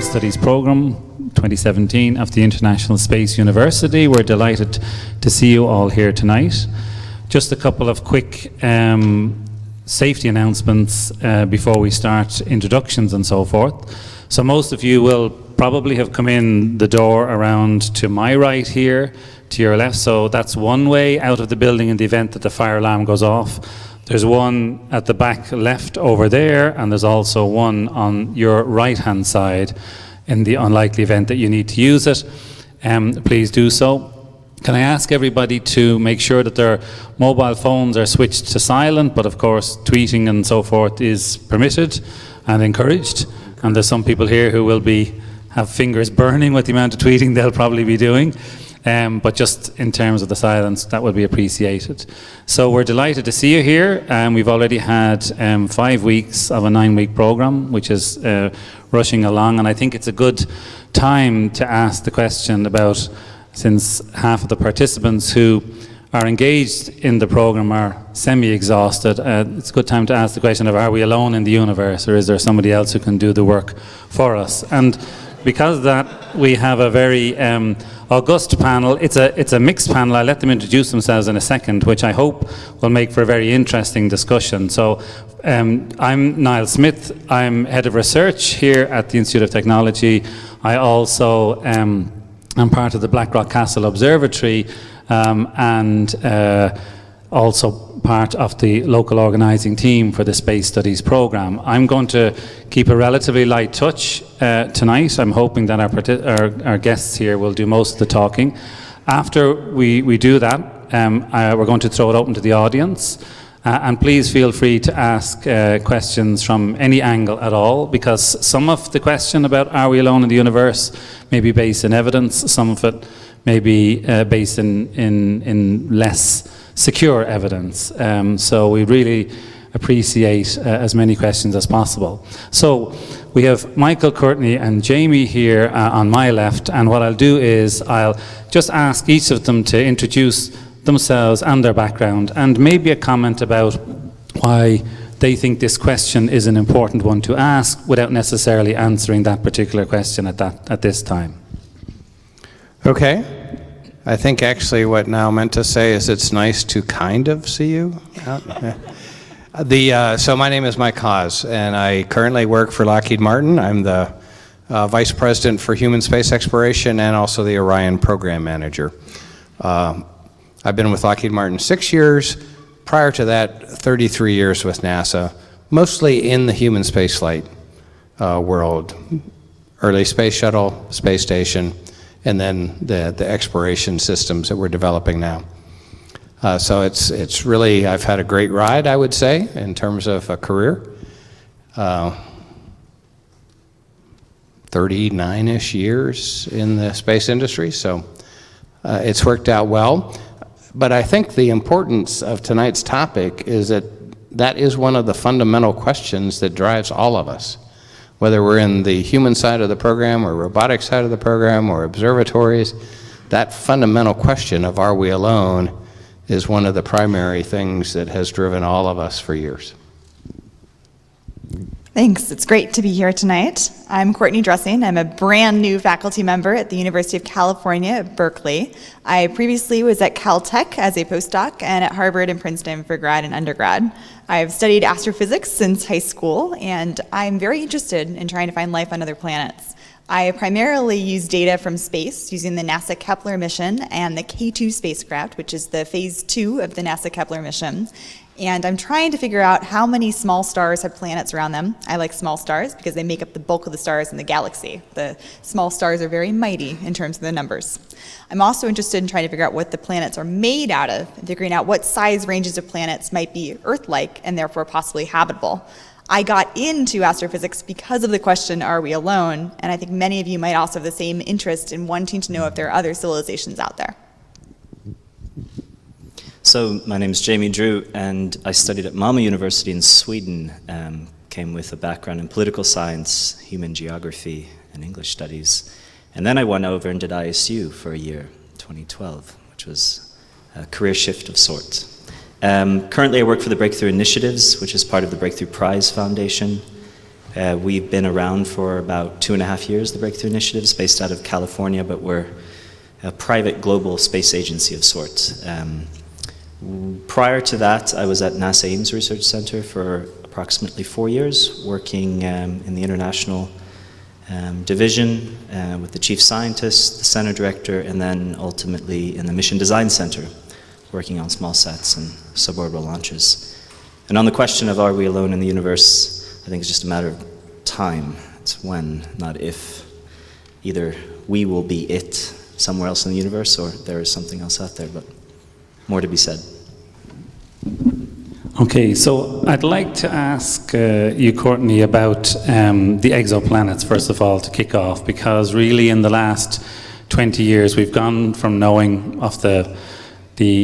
Space Studies Program 2017 of the International Space University. We're delighted to see you all here tonight. Just a couple of quick safety announcements before we start introductions and so forth. So most of you will probably have come in the door around to my right here, to your left, so that's one way out of the building in the event that the fire alarm goes off. There's one at the back left over there, and there's also one on your right-hand side in the unlikely event that you need to use it. Please do so. Can I ask everybody to make sure that their mobile phones are switched to silent, but of course tweeting and so forth is permitted and encouraged. And there's some people here who will have fingers burning with the amount of tweeting they'll probably be doing. But just in terms of the silence, that would be appreciated. So we're delighted to see you here. We've already had 5 weeks of a 9-week program, which is rushing along. And I think it's a good time to ask the question about, since half of the participants who are engaged in the program are semi-exhausted, it's a good time to ask the question of, are we alone in the universe, or is there somebody else who can do the work for us? And because of that, we have a very august panel. It's a mixed panel. I'll let them introduce themselves in a second, which I hope will make for a very interesting discussion. So I'm Niall Smith. I'm head of research here at the Institute of Technology. I also am part of the Blackrock Castle Observatory and also part of the local organising team for the Space Studies programme. I'm going to keep a relatively light touch tonight. I'm hoping that our guests here will do most of the talking. After we do that, we're going to throw it open to the audience. And please feel free to ask questions from any angle at all, because some of the question about are we alone in the universe may be based in evidence, some of it may be based in less secure evidence. So we really appreciate as many questions as possible. So we have Michael, Courtney and Jamie here on my left, and what I'll do is I'll just ask each of them to introduce themselves and their background, and maybe a comment about why they think this question is an important one to ask without necessarily answering that particular question at this time. Okay. I think actually what Niall meant to say is it's nice to kind of see you. So my name is Mike Haas, and I currently work for Lockheed Martin. I'm the Vice President for Human Space Exploration and also the Orion Program Manager. I've been with Lockheed Martin 6 years. Prior to that, 33 years with NASA, mostly in the human spaceflight world. Early space shuttle, space station, and then the exploration systems that we're developing now. So it's really, I've had a great ride, I would say, in terms of a career. 39-ish years in the space industry, so it's worked out well. But I think the importance of tonight's topic is that is one of the fundamental questions that drives all of us. Whether we're in the human side of the program or robotic side of the program or observatories, that fundamental question of are we alone is one of the primary things that has driven all of us for years. Thanks. It's great to be here tonight. I'm Courtney Dressing. I'm a brand new faculty member at the University of California at Berkeley. I previously was at Caltech as a postdoc and at Harvard and Princeton for grad and undergrad. I've studied astrophysics since high school, and I'm very interested in trying to find life on other planets. I primarily use data from space using the NASA Kepler mission and the K2 spacecraft, which is the phase 2 of the NASA Kepler mission. And I'm trying to figure out how many small stars have planets around them. I like small stars because they make up the bulk of the stars in the galaxy. The small stars are very mighty in terms of the numbers. I'm also interested in trying to figure out what the planets are made out of and figuring out what size ranges of planets might be Earth-like and therefore possibly habitable. I got into astrophysics because of the question, are we alone? And I think many of you might also have the same interest in wanting to know if there are other civilizations out there. So my name is Jamie Drew, and I studied at Malmö University in Sweden, came with a background in political science, human geography, and English studies. And then I went over and did ISU for a year, 2012, which was a career shift of sorts. Currently I work for the Breakthrough Initiatives, which is part of the Breakthrough Prize Foundation. We've been around for about 2.5 years, the Breakthrough Initiatives, based out of California, but we're a private global space agency of sorts. Prior to that, I was at NASA Ames Research Center for approximately 4 years, working in the international division with the chief scientist, the center director, and then ultimately in the Mission Design Center, working on small sats and suborbital launches. And on the question of are we alone in the universe, I think it's just a matter of time. It's when, not if. Either we will be it somewhere else in the universe, or there is something else out there, but more to be said. Okay, so I'd like to ask you, Courtney, about the exoplanets, first of all, to kick off, because really in the last 20 years we've gone from knowing of the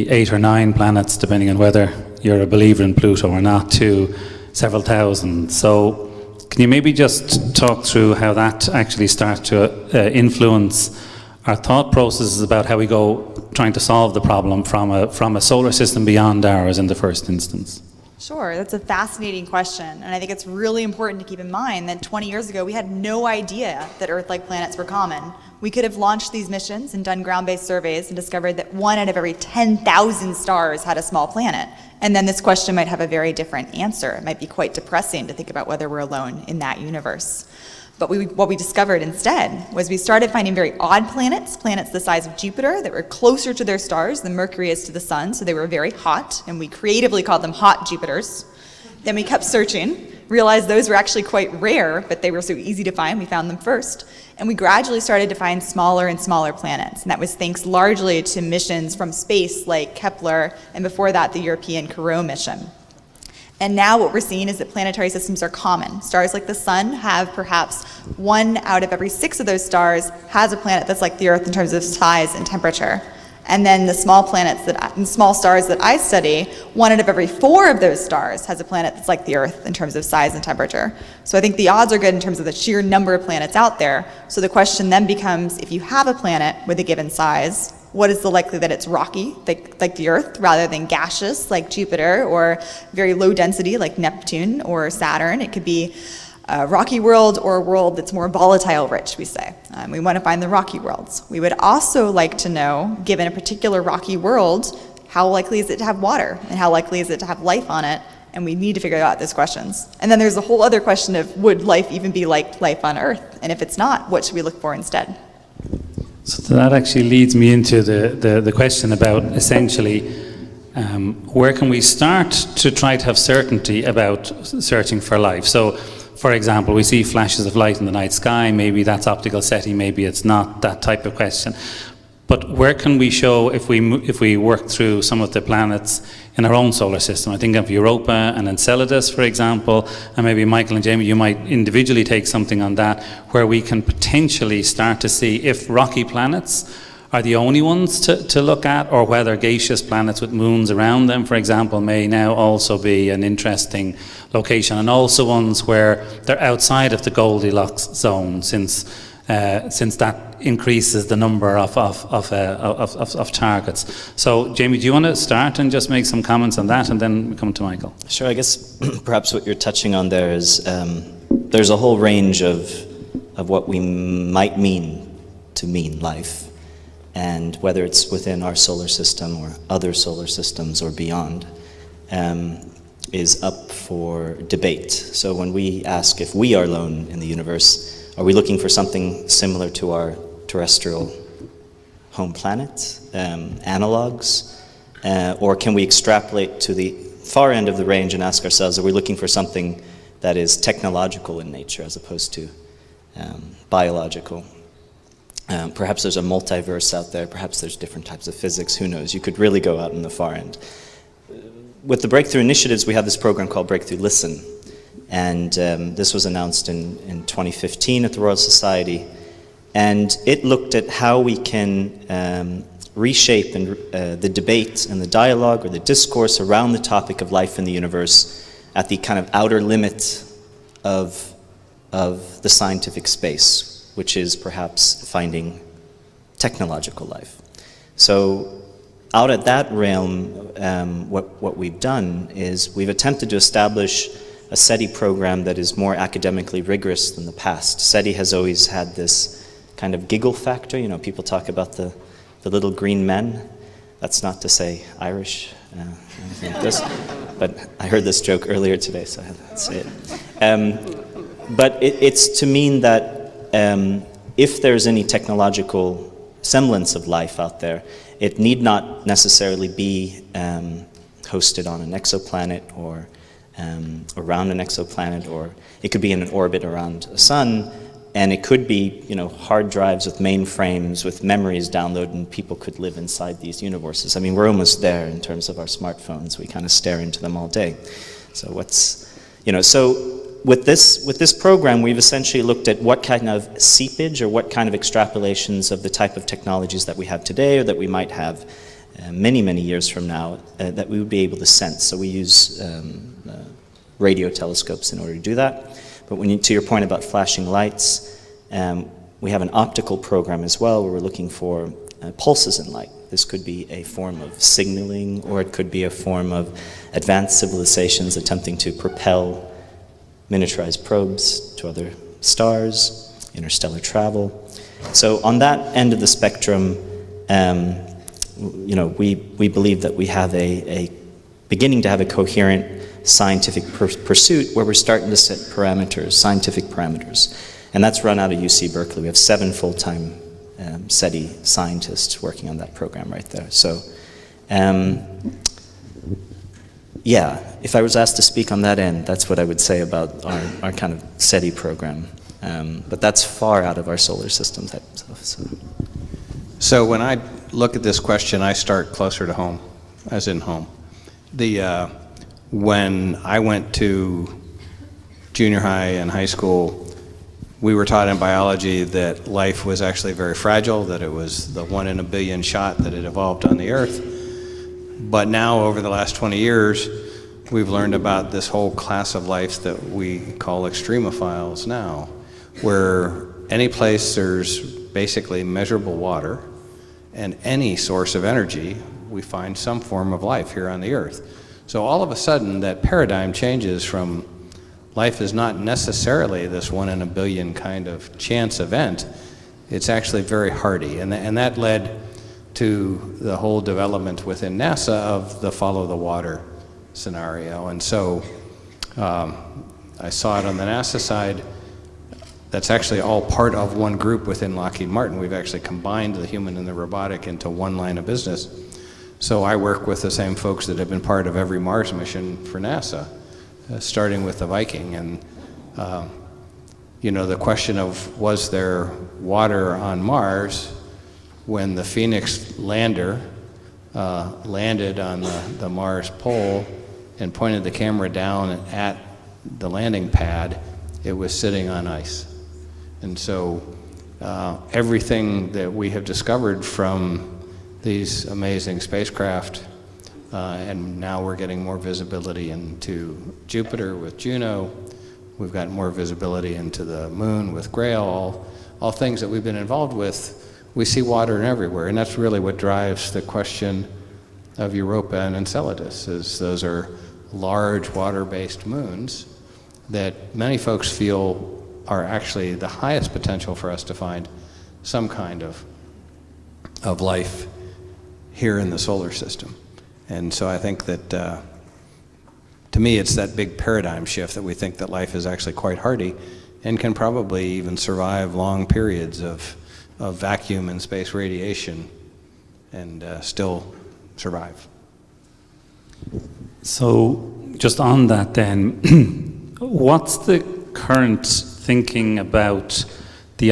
8 or 9 planets, depending on whether you're a believer in Pluto or not, to several thousand. So can you maybe just talk through how that actually starts to influence our thought processes about how we go trying to solve the problem from a solar system beyond ours in the first instance? Sure, that's a fascinating question, and I think it's really important to keep in mind that 20 years ago we had no idea that Earth-like planets were common. We could have launched these missions and done ground-based surveys and discovered that 1 out of every 10,000 stars had a small planet, and then this question might have a very different answer. It might be quite depressing to think about whether we're alone in that universe. But what we discovered instead was we started finding very odd planets, planets the size of Jupiter, that were closer to their stars than Mercury is to the sun, so they were very hot, and we creatively called them hot Jupiters. Then we kept searching, realized those were actually quite rare, but they were so easy to find, we found them first. And we gradually started to find smaller and smaller planets, and that was thanks largely to missions from space like Kepler, and before that, the European Corot mission. And now what we're seeing is that planetary systems are common. Stars like the sun have perhaps 1 out of every 6 of those stars has a planet that's like the Earth in terms of size and temperature. And then the small stars that I study, 1 out of every 4 of those stars has a planet that's like the Earth in terms of size and temperature. So I think the odds are good in terms of the sheer number of planets out there. So the question then becomes, if you have a planet with a given size, what is the likelihood that it's rocky, like the Earth, rather than gaseous, like Jupiter, or very low density, like Neptune or Saturn? It could be a rocky world or a world that's more volatile rich, we say. We want to find the rocky worlds. We would also like to know, given a particular rocky world, how likely is it to have water, and how likely is it to have life on it? And we need to figure out those questions. And then there's a whole other question of, would life even be like life on Earth? And if it's not, what should we look for instead? So that actually leads me into the question about essentially where can we start to try to have certainty about searching for life. So, for example, we see flashes of light in the night sky, maybe that's optical setting, maybe it's not, that type of question. But where can we show, if we work through some of the planets in our own solar system? I think of Europa and Enceladus, for example, and maybe Michael and Jamie, you might individually take something on that, where we can potentially start to see if rocky planets are the only ones to look at, or whether gaseous planets with moons around them, for example, may now also be an interesting location, and also ones where they're outside of the Goldilocks zone, since that increases the number of targets. So, Jamie, do you want to start and just make some comments on that, and then we come to Michael? Sure. I guess perhaps what you're touching on there is there's a whole range of what we might mean to mean life, and whether it's within our solar system or other solar systems or beyond is up for debate. So when we ask if we are alone in the universe, are we looking for something similar to our terrestrial home planet, analogs, or can we extrapolate to the far end of the range and ask ourselves, are we looking for something that is technological in nature as opposed to biological? Perhaps there's a multiverse out there, perhaps there's different types of physics, who knows? You could really go out in the far end. With the Breakthrough Initiatives, we have this program called Breakthrough Listen, and this was announced in 2015 at the Royal Society, and it looked at how we can reshape the debate and the dialogue or the discourse around the topic of life in the universe at the kind of outer limit of the scientific space, which is perhaps finding technological life. So out at that realm, what we've done is we've attempted to establish a SETI program that is more academically rigorous than the past. SETI has always had this kind of giggle factor. You know, people talk about the little green men. That's not to say Irish, anything like this, but I heard this joke earlier today, so I had to say it. But it's to mean that if there's any technological semblance of life out there, it need not necessarily be hosted on an exoplanet or around an exoplanet, or it could be in an orbit around a sun, and it could be, you know, hard drives with mainframes with memories downloaded, and people could live inside these universes. I mean, we're almost there in terms of our smartphones. We kind of stare into them all day. So so with this program, we've essentially looked at what kind of seepage or what kind of extrapolations of the type of technologies that we have today or that we might have many, many years from now that we would be able to sense. So we use radio telescopes in order to do that. But to your point about flashing lights, we have an optical program as well where we're looking for pulses in light. This could be a form of signaling, or it could be a form of advanced civilizations attempting to propel miniaturized probes to other stars, interstellar travel. So on that end of the spectrum, we believe that we have beginning to have a coherent scientific pursuit where we're starting to set parameters, scientific parameters. And that's run out of UC Berkeley. We have 7 full-time SETI scientists working on that program right there. So, yeah, if I was asked to speak on that end, that's what I would say about our kind of SETI program. But that's far out of our solar system type stuff. So when I look at this question, I start closer to home, as in home. When I went to junior high and high school, we were taught in biology that life was actually very fragile, that it was the 1 in a billion shot that it evolved on the Earth. But now, over the last 20 years, we've learned about this whole class of life that we call extremophiles now, where any place there's basically measurable water and any source of energy, we find some form of life here on the Earth. So all of a sudden, that paradigm changes from life is not necessarily this 1 in a billion kind of chance event. It's actually very hardy. And that led to the whole development within NASA of the follow the water scenario. And so I saw it on the NASA side. That's actually all part of one group within Lockheed Martin. We've actually combined the human and the robotic into one line of business. So I work with the same folks that have been part of every Mars mission for NASA, starting with the Viking. And, the question of was there water on Mars when the Phoenix lander landed on the Mars pole and pointed the camera down at the landing pad, it was sitting on ice. And so everything that we have discovered from these amazing spacecraft, and now we're getting more visibility into Jupiter with Juno. We've got more visibility into the moon with Grail, all things that we've been involved with. We see water everywhere, and that's really what drives the question of Europa and Enceladus, is those are large water-based moons that many folks feel are actually the highest potential for us to find some kind of life here in the solar system. And so I think that, to me, it's that big paradigm shift that we think that life is actually quite hardy and can probably even survive long periods of vacuum and space radiation and still survive. So just on that then, what's the current thinking about the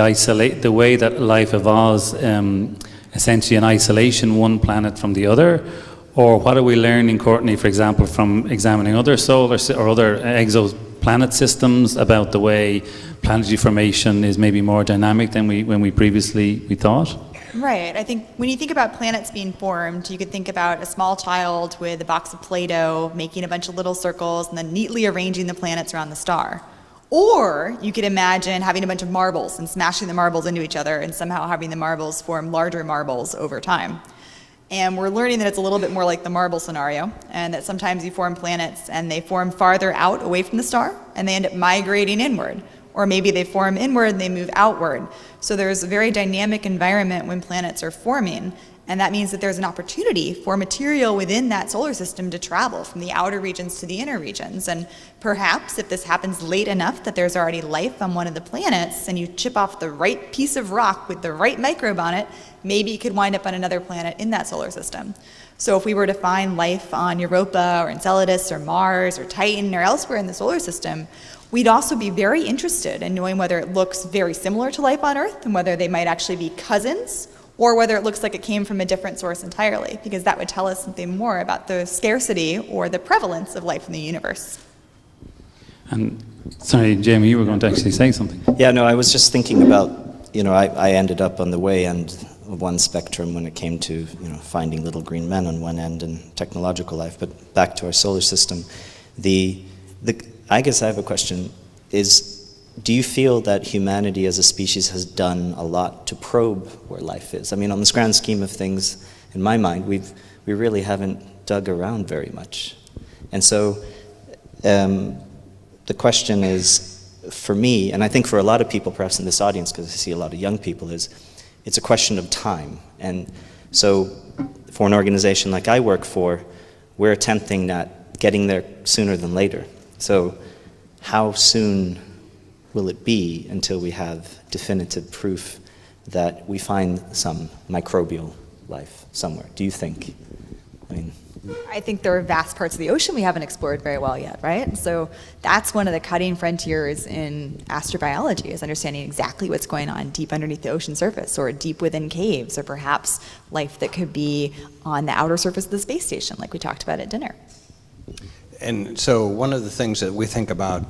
way that life evolves, essentially in isolation, one planet from the other? Or what are we learning, Courtney, for example, from examining other solar or other exoplanet systems about the way planetary formation is maybe more dynamic than when we previously thought? Right. I think when you think about planets being formed, you could think about a small child with a box of Play-Doh making a bunch of little circles and then neatly arranging the planets around the star. Or you could imagine having a bunch of marbles and smashing the marbles into each other and somehow having the marbles form larger marbles over time. And we're learning that it's a little bit more like the marble scenario, and that sometimes you form planets and they form farther out away from the star and they end up migrating inward. Or maybe they form inward and they move outward. So there's a very dynamic environment when planets are forming, and that means that there's an opportunity for material within that solar system to travel from the outer regions to the inner regions. And perhaps if this happens late enough that there's already life on one of the planets and you chip off the right piece of rock with the right microbe on it, maybe you could wind up on another planet in that solar system. So if we were to find life on Europa or Enceladus or Mars or Titan or elsewhere in the solar system, we'd also be very interested in knowing whether it looks very similar to life on Earth and whether they might actually be cousins, or whether it looks like it came from a different source entirely, because that would tell us something more about the scarcity or the prevalence of life in the universe. And sorry, Jamie, you were going to actually say something. Yeah, no, I was just thinking about, I ended up on the way end of one spectrum when it came to, finding little green men on one end and technological life. But back to our solar system, I guess I have a question, do you feel that humanity as a species has done a lot to probe where life is? I mean, on this grand scheme of things, in my mind, we really haven't dug around very much. And so the question is, for me, and I think for a lot of people perhaps in this audience, because I see a lot of young people, it's a question of time. And so for an organization like I work for, we're attempting at getting there sooner than later. So how soon will it be until we have definitive proof that we find some microbial life somewhere, do you think? I think there are vast parts of the ocean we haven't explored very well yet, right? So that's one of the cutting frontiers in astrobiology, is understanding exactly what's going on deep underneath the ocean surface, or deep within caves, or perhaps life that could be on the outer surface of the space station, like we talked about at dinner. And so one of the things that we think about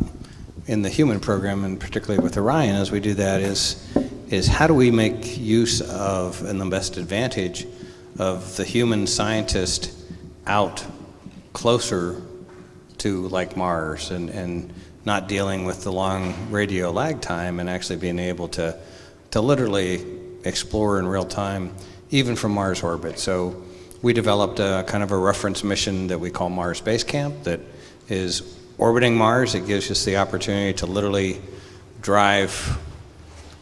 in the human program, and particularly with Orion as we do that, is how do we make use of and the best advantage of the human scientist out closer to like Mars, and not dealing with the long radio lag time, and actually being able to literally explore in real time, even from Mars orbit. So we developed a kind of a reference mission that we call Mars Base Camp that is orbiting Mars. It gives us the opportunity to literally drive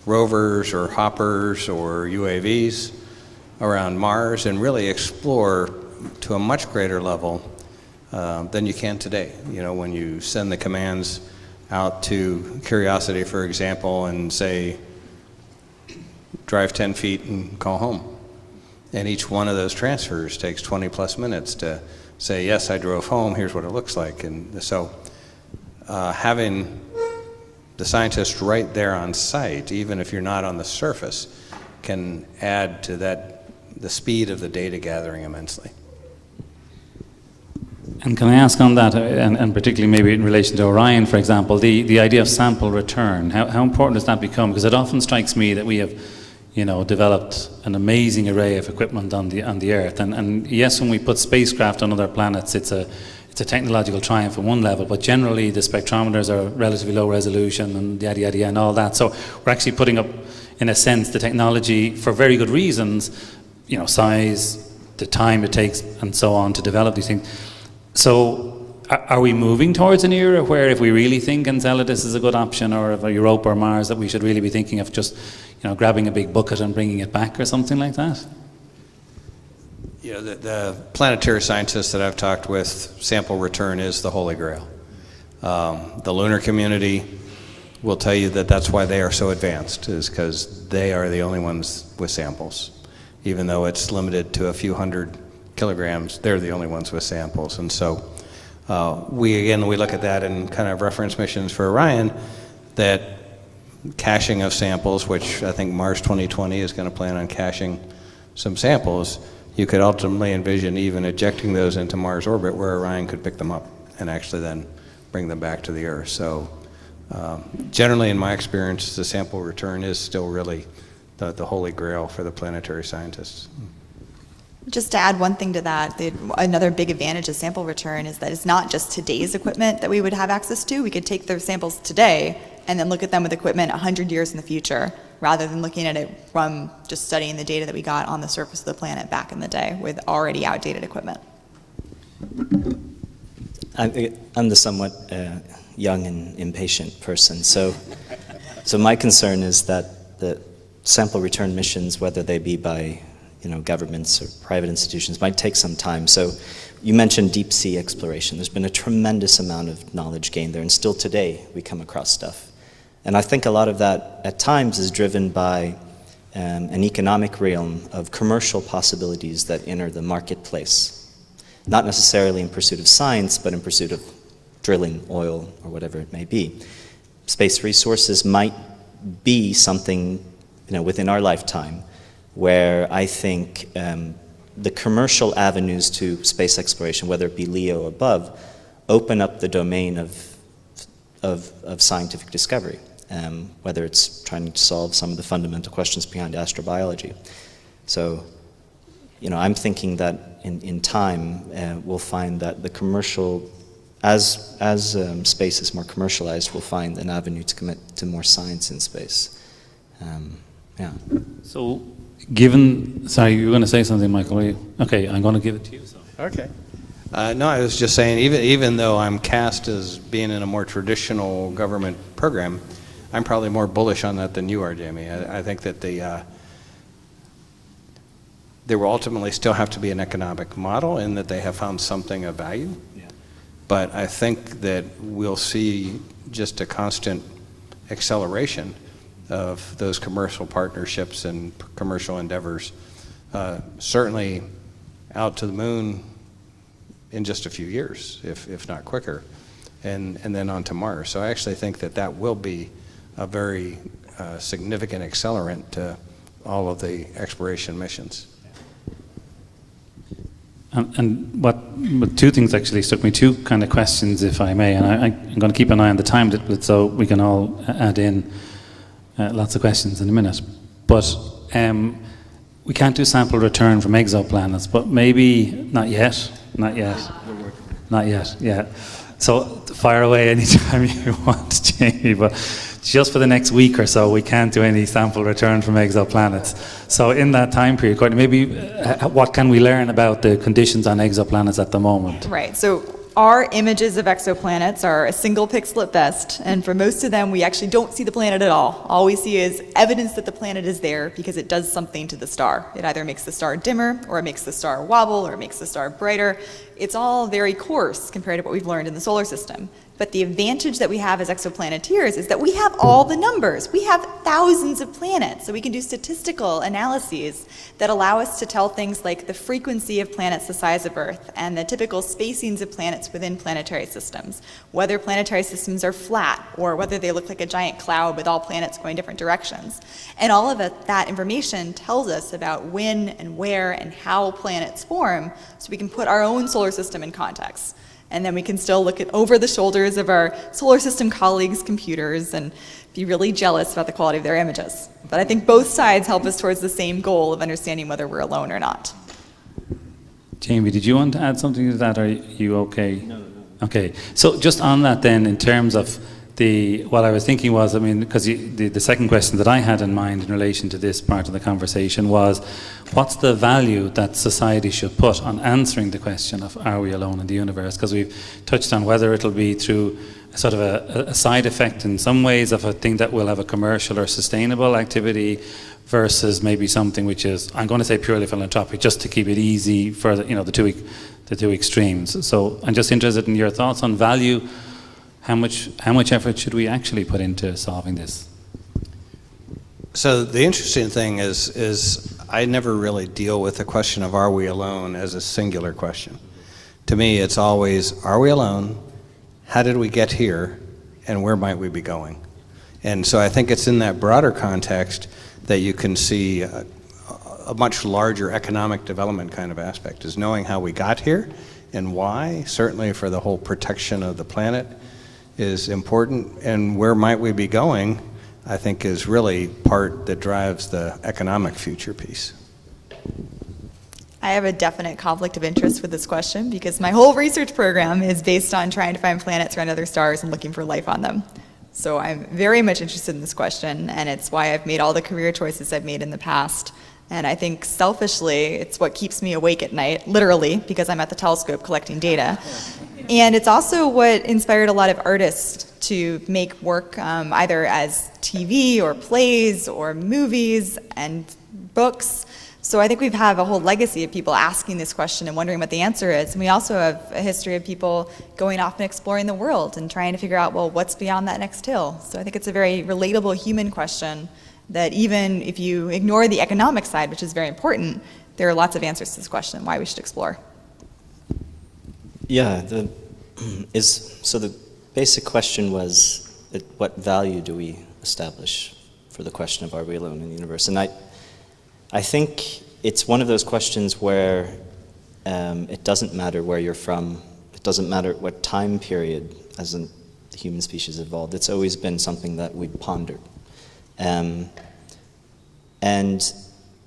rovers or hoppers or UAVs around Mars and really explore to a much greater level than you can today. When you send the commands out to Curiosity, for example, and say, drive 10 feet and call home. And each one of those transfers takes 20 plus minutes to say, yes, I drove home, here's what it looks like. And so having the scientist right there on site, even if you're not on the surface, can add to the speed of the data gathering immensely. And can I ask on that, and particularly maybe in relation to Orion, for example, the idea of sample return, how important does that become? Because it often strikes me that we have developed an amazing array of equipment on the Earth, and yes, when we put spacecraft on other planets, it's a technological triumph at one level, but generally the spectrometers are relatively low resolution and yada yada yada and all that. So we're actually putting up, in a sense, the technology for very good reasons, size, the time it takes, and so on to develop these things. So are we moving towards an era where, if we really think Enceladus is a good option, or if Europa or Mars, that we should really be thinking of just grabbing a big bucket and bringing it back or something like that? The planetary scientists that I've talked with, sample return is the holy grail. The lunar community will tell you that that's why they are so advanced, is because they are the only ones with samples. Even though it's limited to a few hundred kilograms, they're the only ones with samples. And so we look at that in kind of reference missions for Orion, that caching of samples, which I think Mars 2020 is going to plan on caching some samples. You could ultimately envision even ejecting those into Mars orbit, where Orion could pick them up and actually then bring them back to the Earth. So generally, in my experience, the sample return is still really the holy grail for the planetary scientists. Just to add one thing to that, another big advantage of sample return is that it's not just today's equipment that we would have access to. We could take those samples today and then look at them with equipment 100 years in the future, rather than looking at it from just studying the data that we got on the surface of the planet back in the day with already outdated equipment. I'm the somewhat young and impatient person, so my concern is that the sample return missions, whether they be by governments or private institutions, might take some time. So you mentioned deep sea exploration. There's been a tremendous amount of knowledge gained there, and still today we come across stuff. And I think a lot of that at times is driven by an economic realm of commercial possibilities that enter the marketplace. Not necessarily in pursuit of science, but in pursuit of drilling oil or whatever it may be. Space resources might be something within our lifetime where I think the commercial avenues to space exploration, whether it be LEO or above, open up the domain of scientific discovery, whether it's trying to solve some of the fundamental questions behind astrobiology. So, I'm thinking that in time we'll find that the commercial, as space is more commercialized, we'll find an avenue to commit to more science in space. Yeah. So, sorry, you were going to say something, Michael, were you? Okay, I'm going to give it to you. So. Okay. No, I was just saying, even though I'm cast as being in a more traditional government program, I'm probably more bullish on that than you are, Jamie. I think that there will ultimately still have to be an economic model in that they have found something of value. Yeah. But I think that we'll see just a constant acceleration of those commercial partnerships and commercial endeavors, certainly out to the moon in just a few years, if not quicker, and then on to Mars. So I actually think that will be a very significant accelerant to all of the exploration missions. And what two things actually struck me, two kind of questions, if I may, and I'm going to keep an eye on the time so we can all add in lots of questions in a minute. But we can't do sample return from exoplanets, but maybe not yet, yeah. So fire away anytime you want, Jamie, but just for the next week or so, we can't do any sample return from exoplanets. So in that time period, Courtney, maybe what can we learn about the conditions on exoplanets at the moment? Right, so our images of exoplanets are a single pixel at best, and for most of them, we actually don't see the planet at all. All we see is evidence that the planet is there because it does something to the star. It either makes the star dimmer, or it makes the star wobble, or it makes the star brighter. It's all very coarse compared to what we've learned in the solar system. But the advantage that we have as exoplaneteers is that we have all the numbers. We have thousands of planets, so we can do statistical analyses that allow us to tell things like the frequency of planets the size of Earth and the typical spacings of planets within planetary systems, whether planetary systems are flat or whether they look like a giant cloud with all planets going different directions. And all of that information tells us about when and where and how planets form, so we can put our own solar system in context. And then we can still look over the shoulders of our solar system colleagues' computers and be really jealous about the quality of their images. But I think both sides help us towards the same goal of understanding whether we're alone or not. Jamie, did you want to add something to that, or are you okay? No. Okay, so just on that then, in terms of what I was thinking was, because the second question that I had in mind in relation to this part of the conversation was, what's the value that society should put on answering the question of are we alone in the universe? Because we've touched on whether it'll be through sort of a side effect in some ways of a thing that will have a commercial or sustainable activity versus maybe something which is, I'm going to say purely philanthropic, just to keep it easy for the two extremes. So I'm just interested in your thoughts on value. How much effort should we actually put into solving this? So the interesting thing is I never really deal with the question of are we alone as a singular question. To me, it's always, are we alone? How did we get here? And where might we be going? And so I think it's in that broader context that you can see a much larger economic development kind of aspect, is knowing how we got here and why, certainly for the whole protection of the planet, is important, and where might we be going, I think, is really part that drives the economic future piece. I have a definite conflict of interest with this question because my whole research program is based on trying to find planets around other stars and looking for life on them. So I'm very much interested in this question, and it's why I've made all the career choices I've made in the past. And I think selfishly, it's what keeps me awake at night, literally, because I'm at the telescope collecting data. And it's also what inspired a lot of artists to make work either as TV or plays or movies and books. So I think we have a whole legacy of people asking this question and wondering what the answer is. And we also have a history of people going off and exploring the world and trying to figure out, well, what's beyond that next hill? So I think it's a very relatable human question that even if you ignore the economic side, which is very important, there are lots of answers to this question, why we should explore. Yeah, so the basic question was, what value do we establish for the question of are we alone in the universe? And I think it's one of those questions where it doesn't matter where you're from, it doesn't matter what time period as the human species evolved, it's always been something that we've pondered. And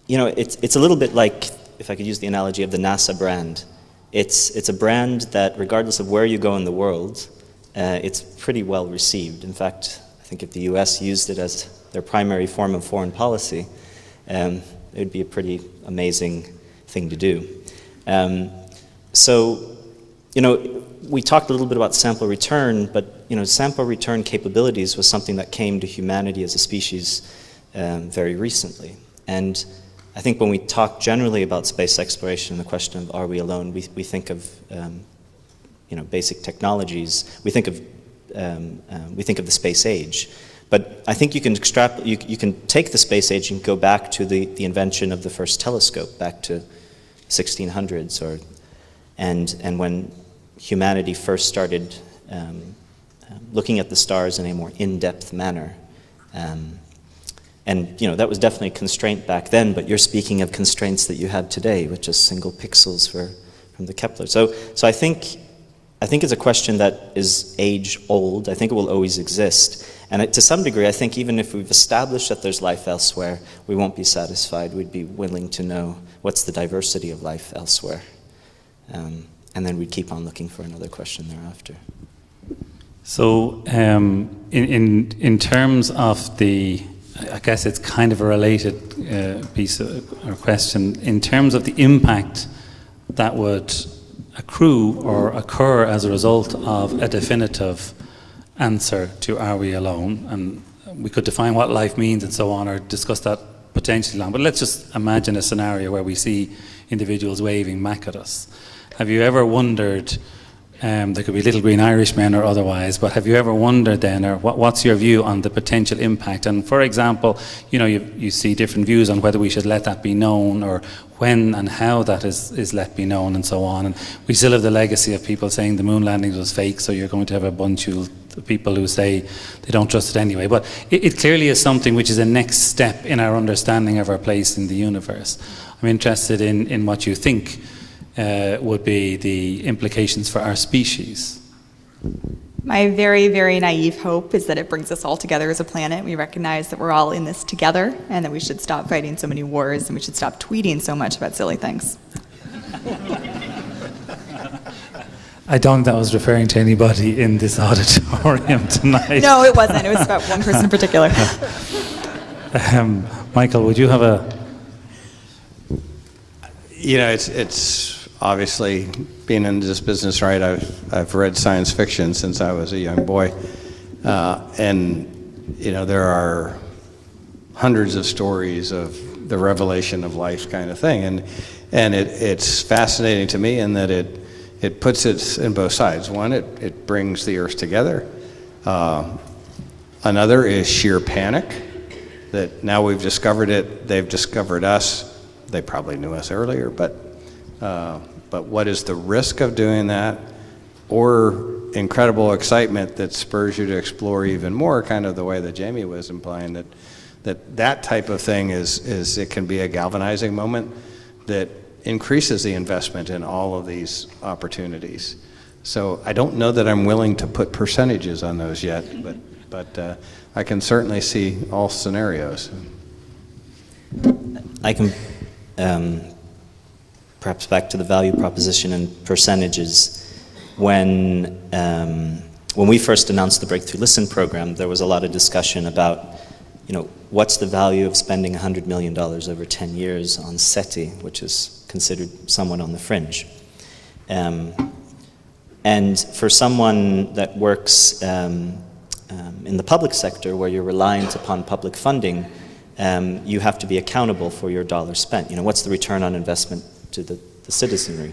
you know, it's a little bit like, if I could use the analogy of the NASA brand, it's a brand that regardless of where you go in the world, it's pretty well received. In fact, I think if the US used it as their primary form of foreign policy, it would be a pretty amazing thing to do. So, you know, we talked a little bit about sample return, but you know, sample return capabilities was something that came to humanity as a species very recently. And I think when we talk generally about space exploration and the question of are we alone, we think of you know, basic technologies. We think of the space age. But I think you can you can take the space age and go back to the invention of the first telescope, back to 1600s, and when humanity first started looking at the stars in a more in-depth manner. And you know, that was definitely a constraint back then, but you're speaking of constraints that you have today with just single pixels from the Kepler. So I think it's a question that is age old. I think it will always exist. And to some degree, I think even if we've established that there's life elsewhere, we won't be satisfied. We'd be willing to know what's the diversity of life elsewhere. And then we'd keep on looking for another question thereafter. So in terms of the, I guess it's kind of a related piece or question, in terms of the impact that would accrue or occur as a result of a definitive answer to are we alone, and we could define what life means and so on, or discuss that potentially long, but let's just imagine a scenario where we see individuals waving back at us. Have you ever wondered, there could be little green Irishmen or otherwise, but have you ever wondered then, or what's your view on the potential impact? And for example, you know, you see different views on whether we should let that be known, or when and how that is let be known, and so on. And we still have the legacy of people saying the moon landing was fake, so you're going to have a bunch of people who say they don't trust it anyway. But it clearly is something which is a next step in our understanding of our place in the universe. I'm interested in what you think would be the implications for our species. My very, very naive hope is that it brings us all together as a planet. We recognize that we're all in this together, and that we should stop fighting so many wars, and we should stop tweeting so much about silly things. I don't think that was referring to anybody in this auditorium tonight. No, it wasn't. It was about one person in particular. Michael, would you have a... You know, it's obviously, being in this business, right, I've read science fiction since I was a young boy. And, you know, there are hundreds of stories of the revelation of life kind of thing. And it's fascinating to me in that it puts it in both sides. One, it brings the earth together. Another is sheer panic, that now we've discovered it, they've discovered us. They probably knew us earlier, but what is the risk of doing that? Or incredible excitement that spurs you to explore even more, kind of the way that Jamie was implying, that type of thing is it can be a galvanizing moment that increases the investment in all of these opportunities. So I don't know that I'm willing to put percentages on those yet, but I can certainly see all scenarios. I can, perhaps back to the value proposition and percentages, when when we first announced the Breakthrough Listen program, there was a lot of discussion about, what's the value of spending $100 million over 10 years on SETI, which is considered somewhat on the fringe. And for someone that works in the public sector, where you're reliant upon public funding, you have to be accountable for your dollar spent. What's the return on investment to the citizenry?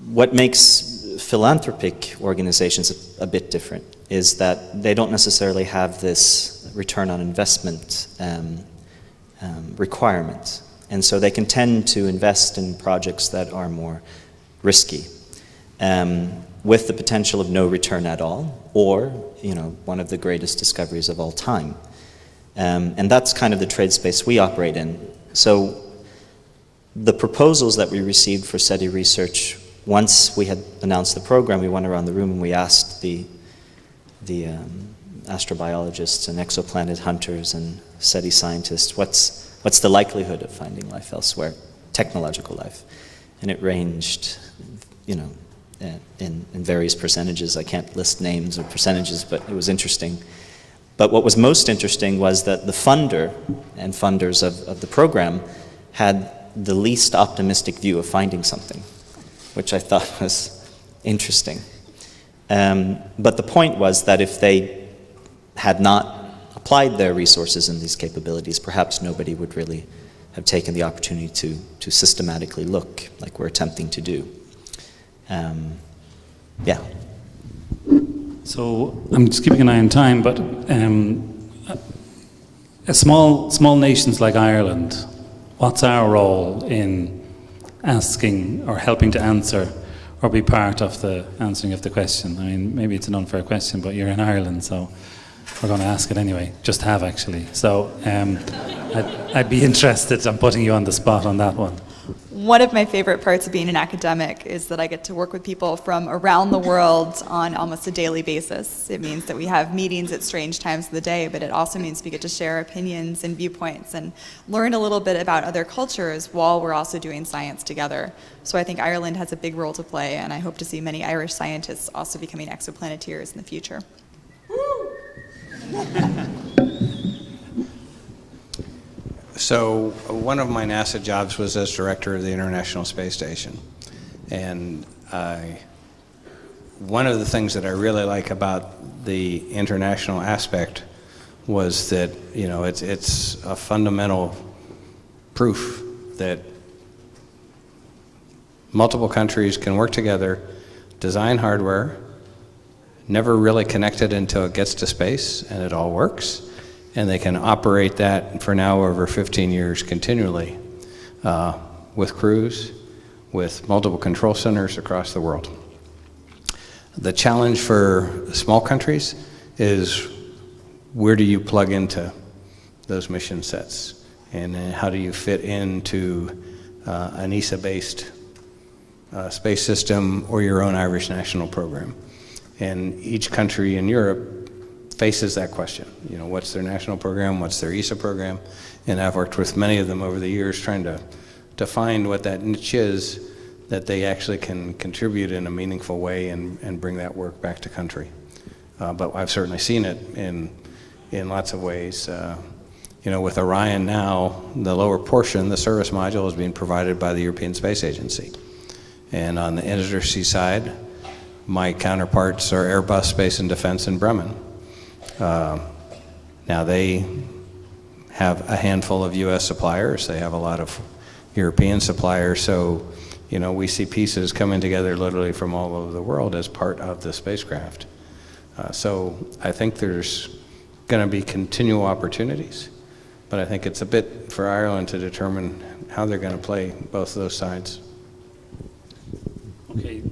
What makes philanthropic organizations a bit different is that they don't necessarily have this return on investment requirement. And so they can tend to invest in projects that are more risky, with the potential of no return at all, or one of the greatest discoveries of all time. And that's kind of the trade space we operate in. So the proposals that we received for SETI research, once we had announced the program, we went around the room and we asked the astrobiologists and exoplanet hunters and SETI scientists, what's the likelihood of finding life elsewhere, technological life? And it ranged, in various percentages. I can't list names or percentages, but it was interesting. But what was most interesting was that the funder and funders of the program had the least optimistic view of finding something, which I thought was interesting. But the point was that if they had not applied their resources and these capabilities, perhaps nobody would really have taken the opportunity to systematically look like we're attempting to do. Yeah. So I'm just keeping an eye on time, but small nations like Ireland, what's our role in asking or helping to answer or be part of the answering of the question? I mean, maybe it's an unfair question, but you're in Ireland, so we're going to ask it anyway. Just have, actually. So I'd be interested. I'm putting you on the spot on that one. One of my favorite parts of being an academic is that I get to work with people from around the world on almost a daily basis. It means that we have meetings at strange times of the day, but it also means we get to share opinions and viewpoints and learn a little bit about other cultures while we're also doing science together. So I think Ireland has a big role to play, and I hope to see many Irish scientists also becoming exoplaneteers in the future. So one of my NASA jobs was as director of the International Space Station. And one of the things that I really like about the international aspect was that, it's a fundamental proof that multiple countries can work together, design hardware, never really connect it until it gets to space, and it all works. And they can operate that for now over 15 years continually with crews, with multiple control centers across the world. The challenge for small countries is, where do you plug into those mission sets? And how do you fit into an ESA-based space system or your own Irish national program? And each country in Europe faces that question. What's their national program? What's their ESA program? And I've worked with many of them over the years trying to find what that niche is that they actually can contribute in a meaningful way and bring that work back to country. But I've certainly seen it in lots of ways. With Orion now, the lower portion, the service module, is being provided by the European Space Agency. And on the industry side, my counterparts are Airbus Space and Defense in Bremen. Now they have a handful of U.S. suppliers. They have a lot of European suppliers. So, we see pieces coming together literally from all over the world as part of the spacecraft. So I think there's going to be continual opportunities, but I think it's a bit for Ireland to determine how they're going to play both of those sides. Okay,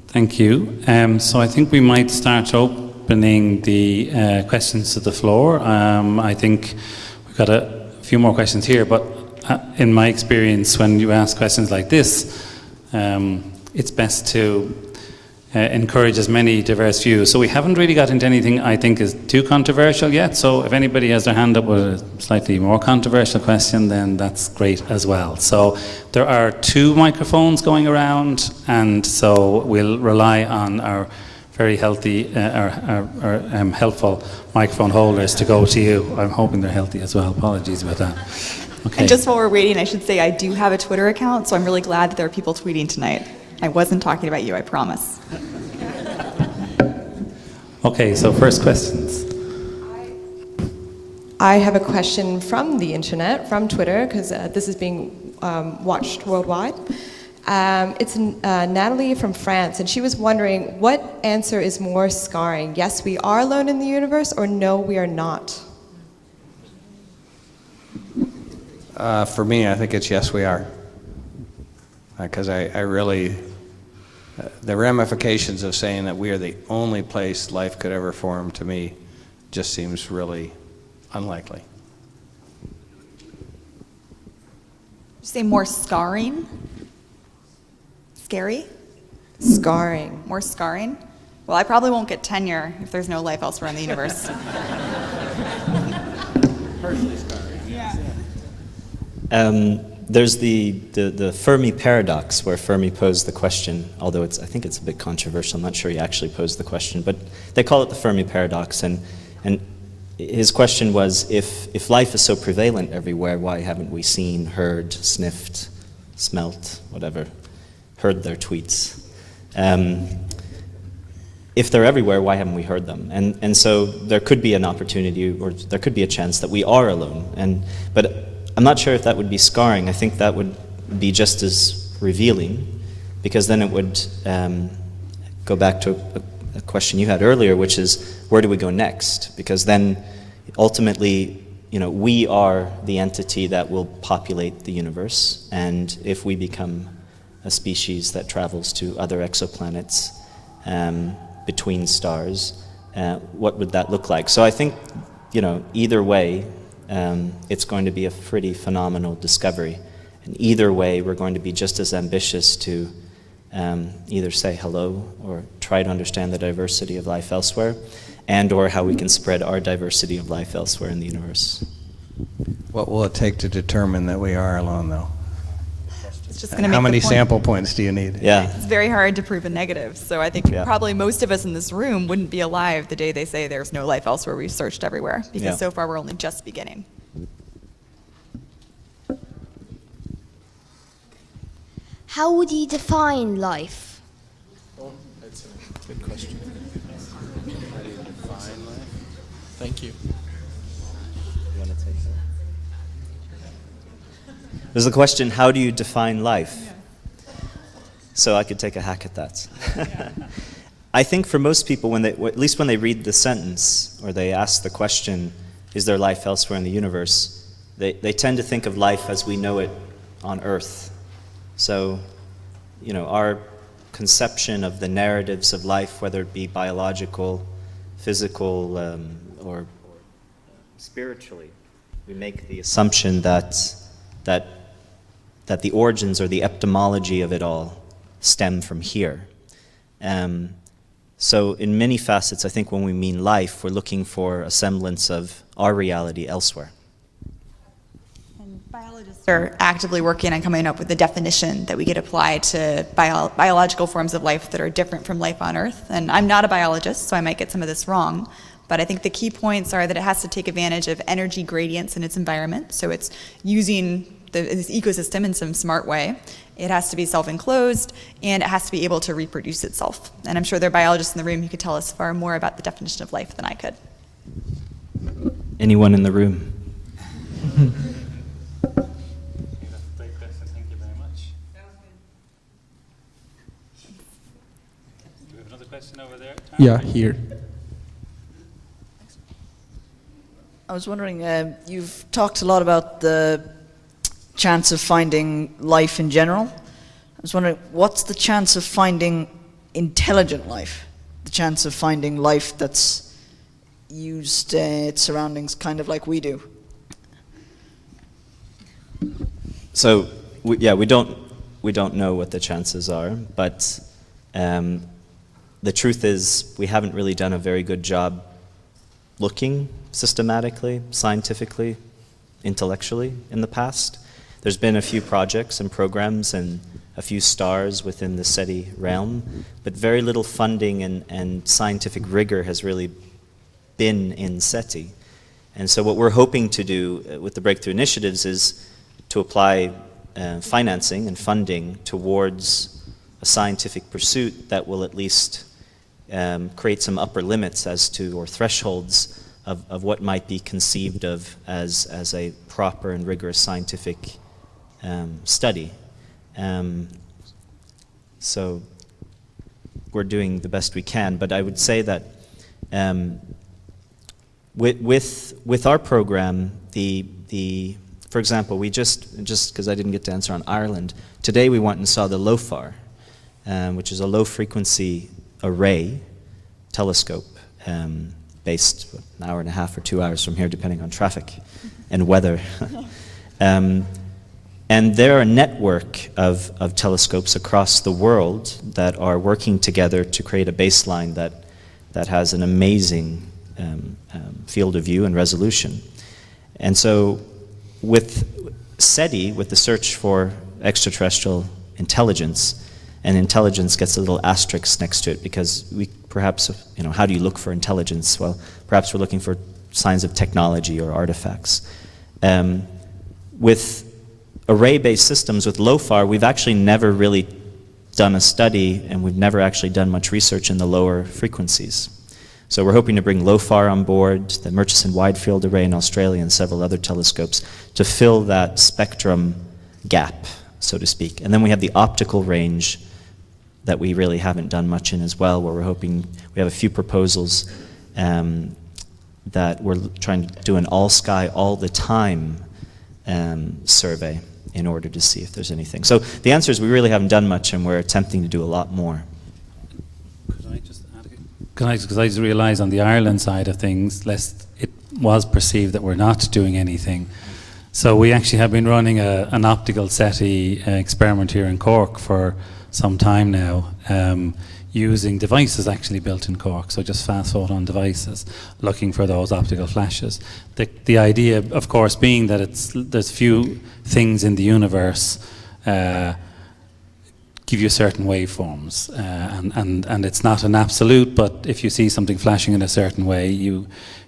thank you. So I think we might start opening the questions to the floor. I think we've got a few more questions here, but in my experience, when you ask questions like this, it's best to encourage as many diverse views. So we haven't really got into anything I think is too controversial yet. So if anybody has their hand up with a slightly more controversial question, then that's great as well. So there are 2 microphones going around, and so we'll rely on our very healthy helpful microphone holders to go to you. I'm hoping they're healthy as well. Apologies about that. Okay. And just while we're waiting, I should say I do have a Twitter account, so I'm really glad that there are people tweeting tonight. I wasn't talking about you, I promise. Okay, so first questions. I have a question from the internet, from Twitter, because this is being watched worldwide. It's Natalie from France, and she was wondering, what answer is more scarring? Yes, we are alone in the universe, or no, we are not? For me, I think it's yes, we are. Because I really, the ramifications of saying that we are the only place life could ever form, to me, just seems really unlikely. Did you say more scarring? Scary? Scarring. More scarring? Well, I probably won't get tenure if there's no life elsewhere in the universe. Personally scarring. There's the Fermi paradox, where Fermi posed the question, although I think it's a bit controversial. I'm not sure he actually posed the question, but they call it the Fermi paradox. And his question was, if life is so prevalent everywhere, why haven't we seen, heard, sniffed, smelt, whatever, heard their tweets? If they're everywhere, why haven't we heard them? And so there could be an opportunity, or there could be a chance that we are alone. But I'm not sure if that would be scarring. I think that would be just as revealing, because then it would go back to a question you had earlier, which is, where do we go next? Because then ultimately, we are the entity that will populate the universe, and if we become a species that travels to other exoplanets between stars, what would that look like? So I think, either way, it's going to be a pretty phenomenal discovery. And either way, we're going to be just as ambitious to either say hello or try to understand the diversity of life elsewhere, and or how we can spread our diversity of life elsewhere in the universe. What will it take to determine that we are alone, though? It's just going to make How the many point. sample points do you need? Yeah. It's very hard to prove a negative, so I think probably most of us in this room wouldn't be alive the day they say there's no life elsewhere. We've searched everywhere, because so far we're only just beginning. How would you define life? Oh, that's a good question. How do you define life? Thank you. You want to take that? There's the question, how do you define life? So I could take a hack at that. I think for most people, at least when they read the sentence, or they ask the question, is there life elsewhere in the universe, they tend to think of life as we know it on Earth. So, our conception of the narratives of life, whether it be biological, physical, or spiritually, we make the assumption that the origins or the etymology of it all stem from here. So in many facets, I think when we mean life, we're looking for a semblance of our reality elsewhere. Biologists are actively working on coming up with a definition that we could apply to biological forms of life that are different from life on Earth. And I'm not a biologist, so I might get some of this wrong. But I think the key points are that it has to take advantage of energy gradients in its environment. So it's using this ecosystem in some smart way. It has to be self-enclosed, and it has to be able to reproduce itself. And I'm sure there are biologists in the room who could tell us far more about the definition of life than I could. Anyone in the room? Great question. Thank you very much. Do we have another question over there? Tom? Yeah, here. I was wondering, you've talked a lot about the chance of finding life in general. I was wondering, what's the chance of finding intelligent life? The chance of finding life that's used its surroundings kind of like we do? So, we don't know what the chances are, but the truth is we haven't really done a very good job looking systematically, scientifically, intellectually in the past. There's been a few projects and programs and a few stars within the SETI realm, but very little funding and scientific rigor has really been in SETI. And so what we're hoping to do with the breakthrough initiatives is to apply financing and funding towards a scientific pursuit that will at least create some upper limits as to, or thresholds of what might be conceived of as a proper and rigorous scientific study. So we're doing the best we can, but I would say that with our program, for example, we just because I didn't get to answer on Ireland, today we went and saw the LOFAR, which is a low frequency array telescope based an hour and a half or 2 hours from here, depending on traffic and weather. And there are a network of telescopes across the world that are working together to create a baseline that has an amazing field of view and resolution. And so with SETI, with the search for extraterrestrial intelligence, and intelligence gets a little asterisk next to it because we perhaps, how do you look for intelligence? Well, perhaps we're looking for signs of technology or artifacts. With array-based systems, with LOFAR, we've actually never really done a study, and we've never actually done much research in the lower frequencies. So we're hoping to bring LOFAR on board, the Murchison Wide Field Array in Australia, and several other telescopes to fill that spectrum gap, so to speak. And then we have the optical range that we really haven't done much in as well, where we're hoping, we have a few proposals that we're trying to do an all-sky, all-the-time survey in order to see if there's anything. So the answer is we really haven't done much, and we're attempting to do a lot more. Could I just add because I just realised on the Ireland side of things, lest it was perceived that we're not doing anything. So we actually have been running an optical SETI experiment here in Cork for some time now, using devices actually built in Cork, so just fast photon devices, looking for those optical flashes. The idea, of course, being that there's few things in the universe give you certain waveforms, and it's not an absolute, but if you see something flashing in a certain way, you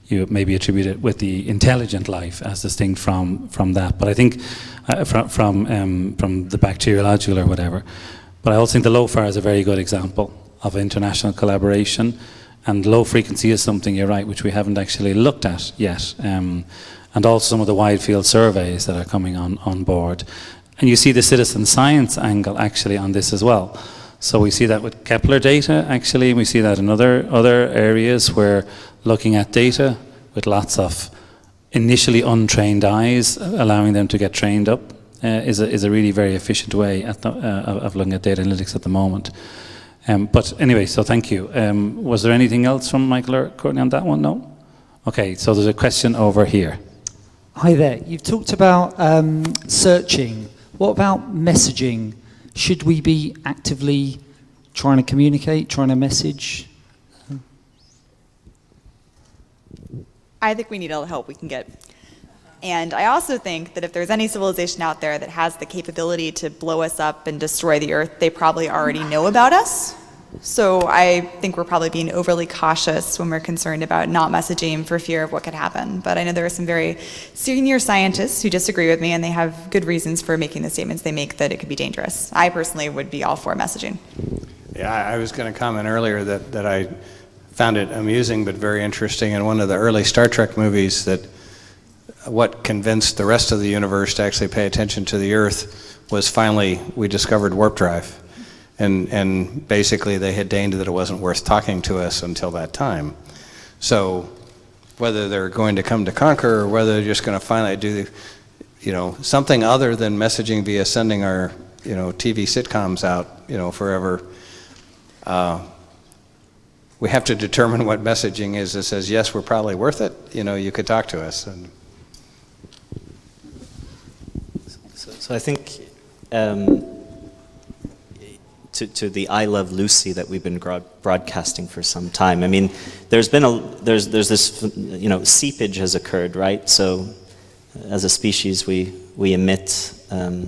maybe attribute it with the intelligent life as distinct from that. But I think from the bacteriological or whatever. But I also think the LOFAR is a very good example of international collaboration, and low frequency is something, you're right, which we haven't actually looked at yet, and also some of the wide field surveys that are coming on board. And you see the citizen science angle actually on this as well. So we see that with Kepler data actually, and we see that in other areas where looking at data with lots of initially untrained eyes, allowing them to get trained up, is a really very efficient way of looking at data analytics at the moment. But anyway, so thank you. Was there anything else from Michael or Courtney on that one? No? Okay, so there's a question over here. Hi there. You've talked about searching. What about messaging? Should we be actively trying to communicate, trying to message? I think we need all the help we can get. And I also think that if there's any civilization out there that has the capability to blow us up and destroy the Earth, they probably already know about us. So I think we're probably being overly cautious when we're concerned about not messaging for fear of what could happen. But I know there are some very senior scientists who disagree with me, and they have good reasons for making the statements they make that it could be dangerous. I personally would be all for messaging. Yeah, I was going to comment earlier that I found it amusing but very interesting in one of the early Star Trek movies that what convinced the rest of the universe to actually pay attention to the Earth was finally we discovered warp drive. And basically they had deigned that it wasn't worth talking to us until that time. So whether they're going to come to conquer or whether they're just going to finally do, something other than messaging via sending our, TV sitcoms out, forever, we have to determine what messaging is that says, yes, we're probably worth it. You could talk to us. And So I think to the I Love Lucy that we've been broadcasting for some time. I mean, there's this, seepage has occurred, right? So as a species, we emit a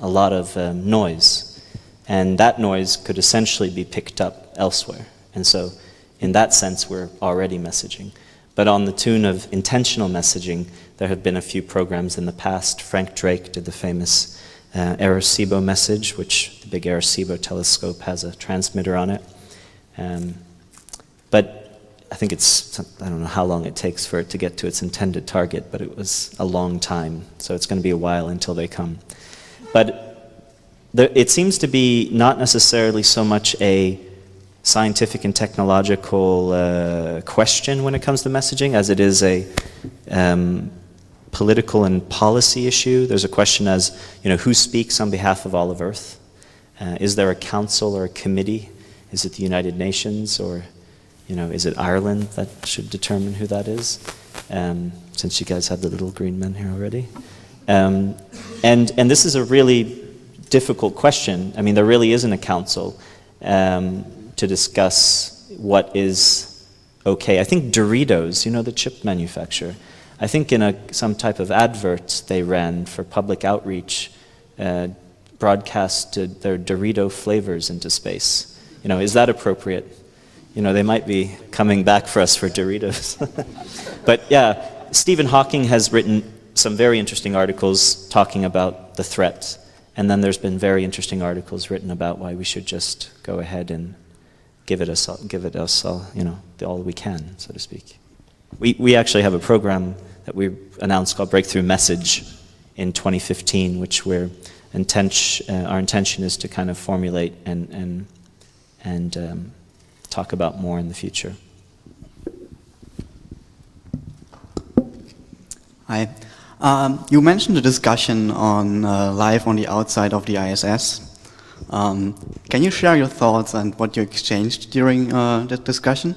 lot of noise. And that noise could essentially be picked up elsewhere. And so in that sense, we're already messaging. But on the tune of intentional messaging, there have been a few programs in the past. Frank Drake did the famous Arecibo message, which the big Arecibo telescope has a transmitter on it. But I think I don't know how long it takes for it to get to its intended target, but it was a long time. So it's going to be a while until they come. But it seems to be not necessarily so much a scientific and technological question when it comes to messaging as it is a political and policy issue. There's a question as, who speaks on behalf of all of Earth? Is there a council or a committee? Is it the United Nations, or is it Ireland that should determine who that is? Since you guys have the little green men here already. And this is a really difficult question. I mean, there really isn't a council to discuss what is okay. I think Doritos, the chip manufacturer, I think in some type of advert they ran for public outreach, broadcasted their Dorito flavors into space. Is that appropriate? They might be coming back for us for Doritos. But yeah, Stephen Hawking has written some very interesting articles talking about the threat. And then there's been very interesting articles written about why we should just go ahead and give it us all, all we can, so to speak. We actually have a program that we announced called Breakthrough Message in 2015, which our intention is to kind of formulate and talk about more in the future. Hi. You mentioned a discussion on life on the outside of the ISS. Can you share your thoughts and what you exchanged during that discussion?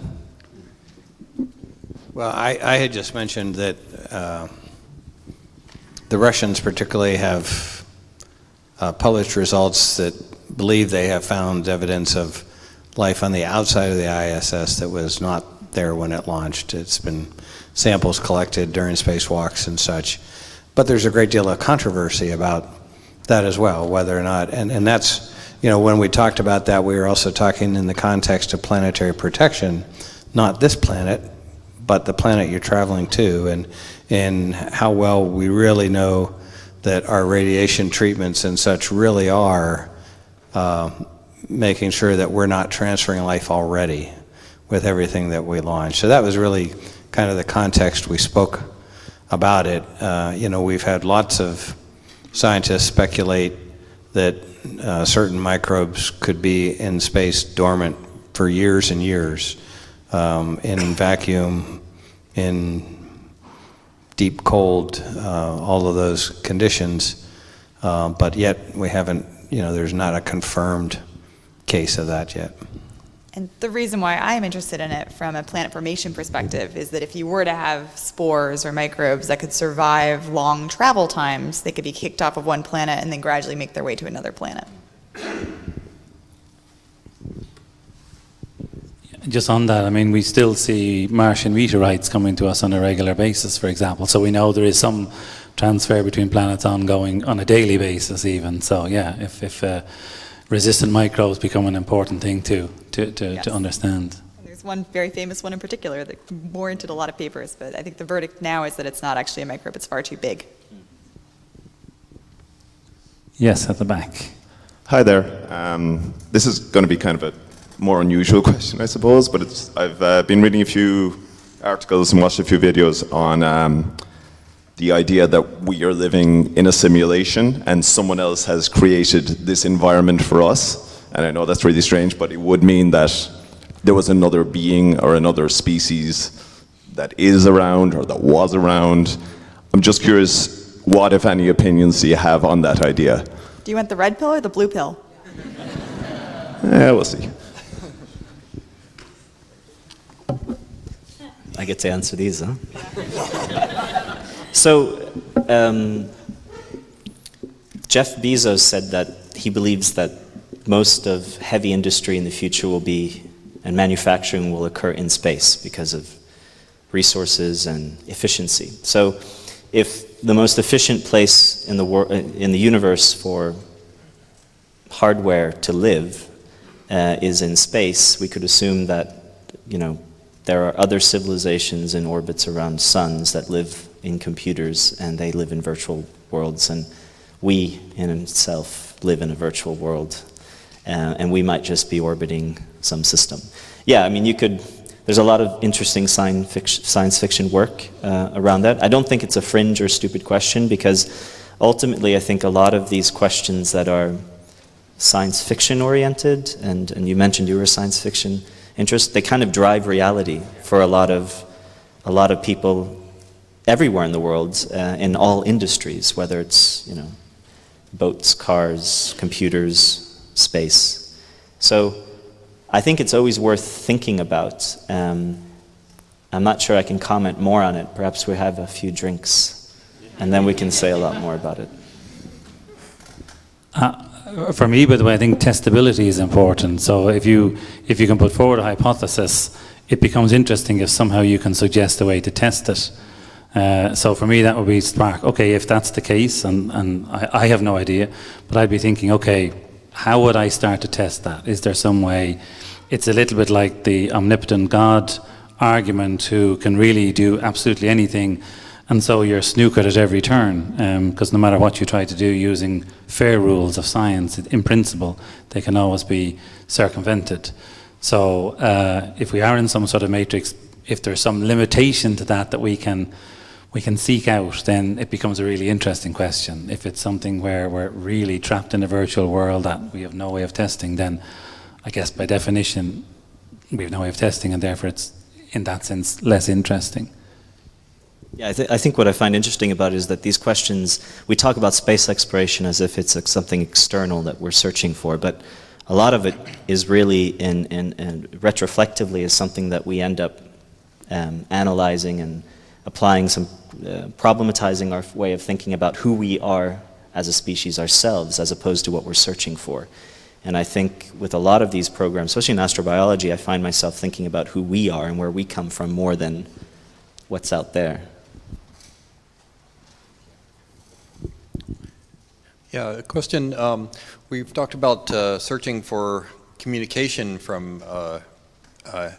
Well, I had just mentioned that the Russians particularly have published results that believe they have found evidence of life on the outside of the ISS that was not there when it launched. It's been samples collected during spacewalks and such. But there's a great deal of controversy about that as well, whether or not, and that's, when we talked about that, we were also talking in the context of planetary protection, not this planet, but the planet you're traveling to, and how well we really know that our radiation treatments and such really are making sure that we're not transferring life already with everything that we launch. So that was really kind of the context we spoke about it. We've had lots of scientists speculate that certain microbes could be in space dormant for years and years, in vacuum, in deep cold, all of those conditions, but yet we haven't, there's not a confirmed case of that yet. And the reason why I'm interested in it from a planet formation perspective is that if you were to have spores or microbes that could survive long travel times, they could be kicked off of one planet and then gradually make their way to another planet. Just on that, I mean, we still see Martian meteorites coming to us on a regular basis, for example. So we know there is some transfer between planets ongoing on a daily basis even. So yeah, if resistant microbes become an important thing to understand. And there's one very famous one in particular that warranted a lot of papers, but I think the verdict now is that it's not actually a microbe, it's far too big. Yes, at the back. Hi there. This is going to be kind of a more unusual question, I suppose, but I've been reading a few articles and watched a few videos on the idea that we are living in a simulation and someone else has created this environment for us. And I know that's really strange, but it would mean that there was another being or another species that is around or that was around. I'm just curious, what, if any, opinions do you have on that idea? Do you want the red pill or the blue pill? We'll see. I get to answer these, huh? So, Jeff Bezos said that he believes that most of heavy industry in the future will be, and manufacturing will occur in space because of resources and efficiency. So, if the most efficient place in the universe for hardware to live is in space, we could assume that, there are other civilizations in orbits around suns that live in computers, and they live in virtual worlds, and we in itself live in a virtual world, and we might just be orbiting some system. Yeah, I mean, there's a lot of interesting science fiction work around that. I don't think it's a fringe or stupid question, because ultimately I think a lot of these questions that are science fiction oriented, and you mentioned you were a science fiction interest, they kind of drive reality for a lot of people everywhere in the world, in all industries, whether it's boats, cars, computers, space. So I think it's always worth thinking about. I'm not sure I can comment more on it. Perhaps we have a few drinks, and then we can say a lot more about it. For me, by the way, I think testability is important. So if you can put forward a hypothesis, it becomes interesting if somehow you can suggest a way to test it. So for me, that would be spark. Okay, if that's the case, and I have no idea, but I'd be thinking, okay, how would I start to test that? Is there some way? It's a little bit like the omnipotent God argument, who can really do absolutely anything, and so you're snookered at every turn, because no matter what you try to do using fair rules of science, in principle, they can always be circumvented. So if we are in some sort of matrix, if there's some limitation to that we can seek out, then it becomes a really interesting question. If it's something where we're really trapped in a virtual world that we have no way of testing, then I guess by definition we have no way of testing, and therefore it's in that sense less interesting. Yeah, I think what I find interesting about it is that these questions, we talk about space exploration as if it's something external that we're searching for, but a lot of it is really, and retroflectively, is something that we end up analyzing and applying some, problematizing our way of thinking about who we are as a species ourselves, as opposed to what we're searching for. And I think with a lot of these programs, especially in astrobiology, I find myself thinking about who we are and where we come from more than what's out there. Yeah, a question. We've talked about searching for communication from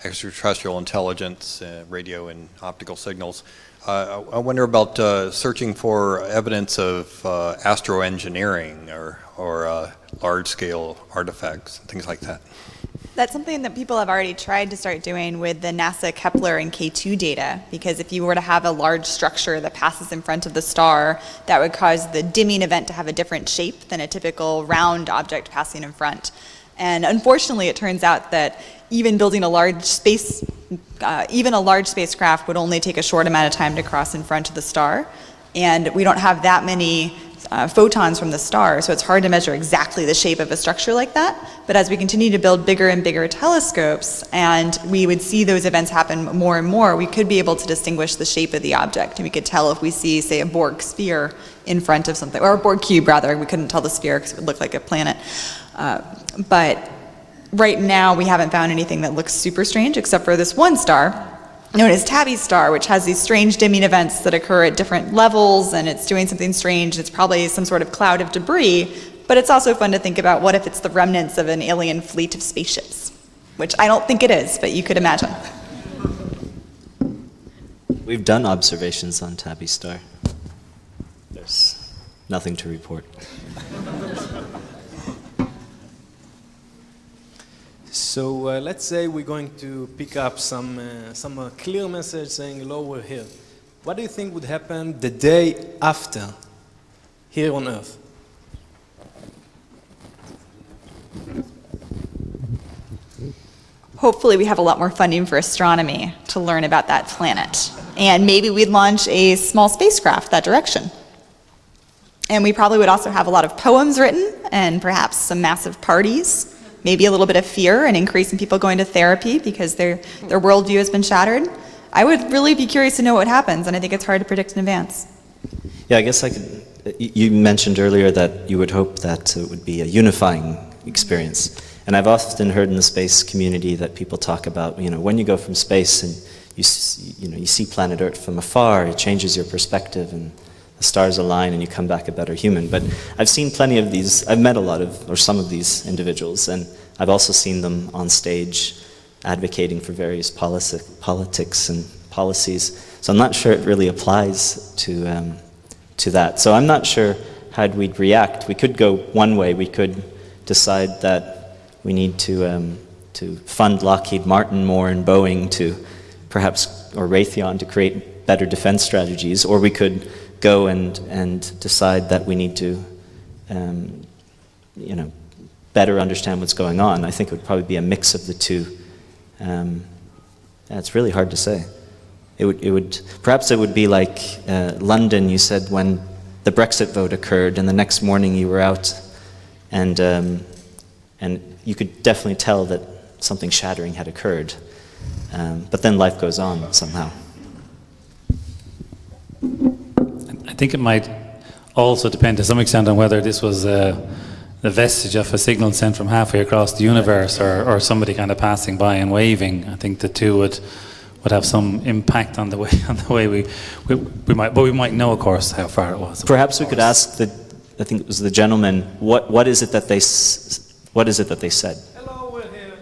extraterrestrial intelligence, radio and optical signals. I wonder about searching for evidence of astroengineering or large-scale artifacts, things like that. That's something that people have already tried to start doing with the NASA Kepler and K2 data, because if you were to have a large structure that passes in front of the star, that would cause the dimming event to have a different shape than a typical round object passing in front. And unfortunately, it turns out that even building a large spacecraft would only take a short amount of time to cross in front of the star, and we don't have that many photons from the star, so it's hard to measure exactly the shape of a structure like that. But as we continue to build bigger and bigger telescopes, and we would see those events happen more and more, we could be able to distinguish the shape of the object, and we could tell if we see, say, a Borg sphere in front of something, or a Borg cube rather. We couldn't tell the sphere because it would look like a planet. But right now we haven't found anything that looks super strange, except for this one star known as Tabby's star, which has these strange dimming events that occur at different levels, and it's doing something strange. It's probably some sort of cloud of debris, but it's also fun to think about, what if it's the remnants of an alien fleet of spaceships? Which I don't think it is, but you could imagine. We've done observations on Tabby's star. There's nothing to report. So let's say we're going to pick up some clear message saying, hello, we're here. What do you think would happen the day after, here on Earth? Hopefully we have a lot more funding for astronomy to learn about that planet. And maybe we'd launch a small spacecraft that direction. And we probably would also have a lot of poems written, and perhaps some massive parties. Maybe a little bit of fear, and increase in people going to therapy because their worldview has been shattered. I would really be curious to know what happens, and I think it's hard to predict in advance. Yeah, I guess you mentioned earlier that you would hope that it would be a unifying experience. And I've often heard in the space community that people talk about, when you go from space and you see planet Earth from afar, it changes your perspective, and the stars align and you come back a better human. But I've seen plenty of these, I've met a lot of, or some of these individuals, and I've also seen them on stage advocating for various politics and policies. So I'm not sure it really applies to that. So I'm not sure how we'd react. We could go one way. We could decide that we need to fund Lockheed Martin more and Boeing to perhaps, or Raytheon to create better defense strategies, or we could go and decide that we need to, better understand what's going on. I think it would probably be a mix of the two. It's really hard to say. Perhaps it would be like London, you said, when the Brexit vote occurred, and the next morning you were out, and you could definitely tell that something shattering had occurred. But then life goes on somehow. I think it might also depend to some extent on whether this was the vestige of a signal sent from halfway across the universe, or somebody kind of passing by and waving. I think the two would have some impact on the way we might know, of course, how far it was. Perhaps we could ask I think it was the gentleman, what is it that they said? Hello, we're here.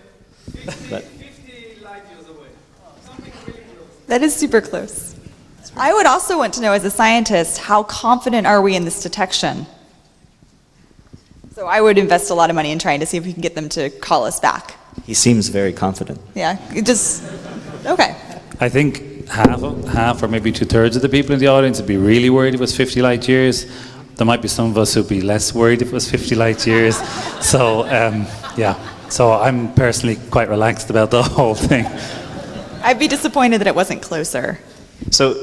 50 light years away. Something really close. That is super close. I would also want to know, as a scientist, how confident are we in this detection? So I would invest a lot of money in trying to see if we can get them to call us back. He seems very confident. Yeah, okay. I think half or maybe 2/3 of the people in the audience would be really worried if it was 50 light years. There might be some of us who'd be less worried if it was 50 light years. So, so I'm personally quite relaxed about the whole thing. I'd be disappointed that it wasn't closer. So,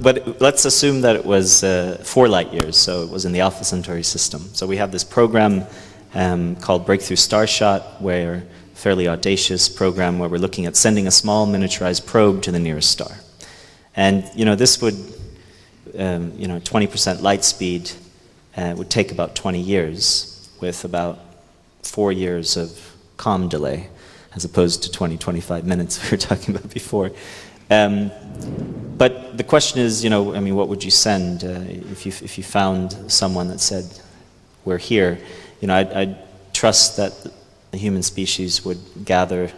but let's assume that it was 4 light years, so it was in the Alpha Centauri system. So we have this program called Breakthrough Starshot, where fairly audacious program where we're looking at sending a small miniaturized probe to the nearest star. And, this would, 20% light speed would take about 20 years, with about 4 years of comm delay, as opposed to 25 minutes we were talking about before. But the question is, what would you send if you found someone that said, we're here? I'd trust that the human species would gather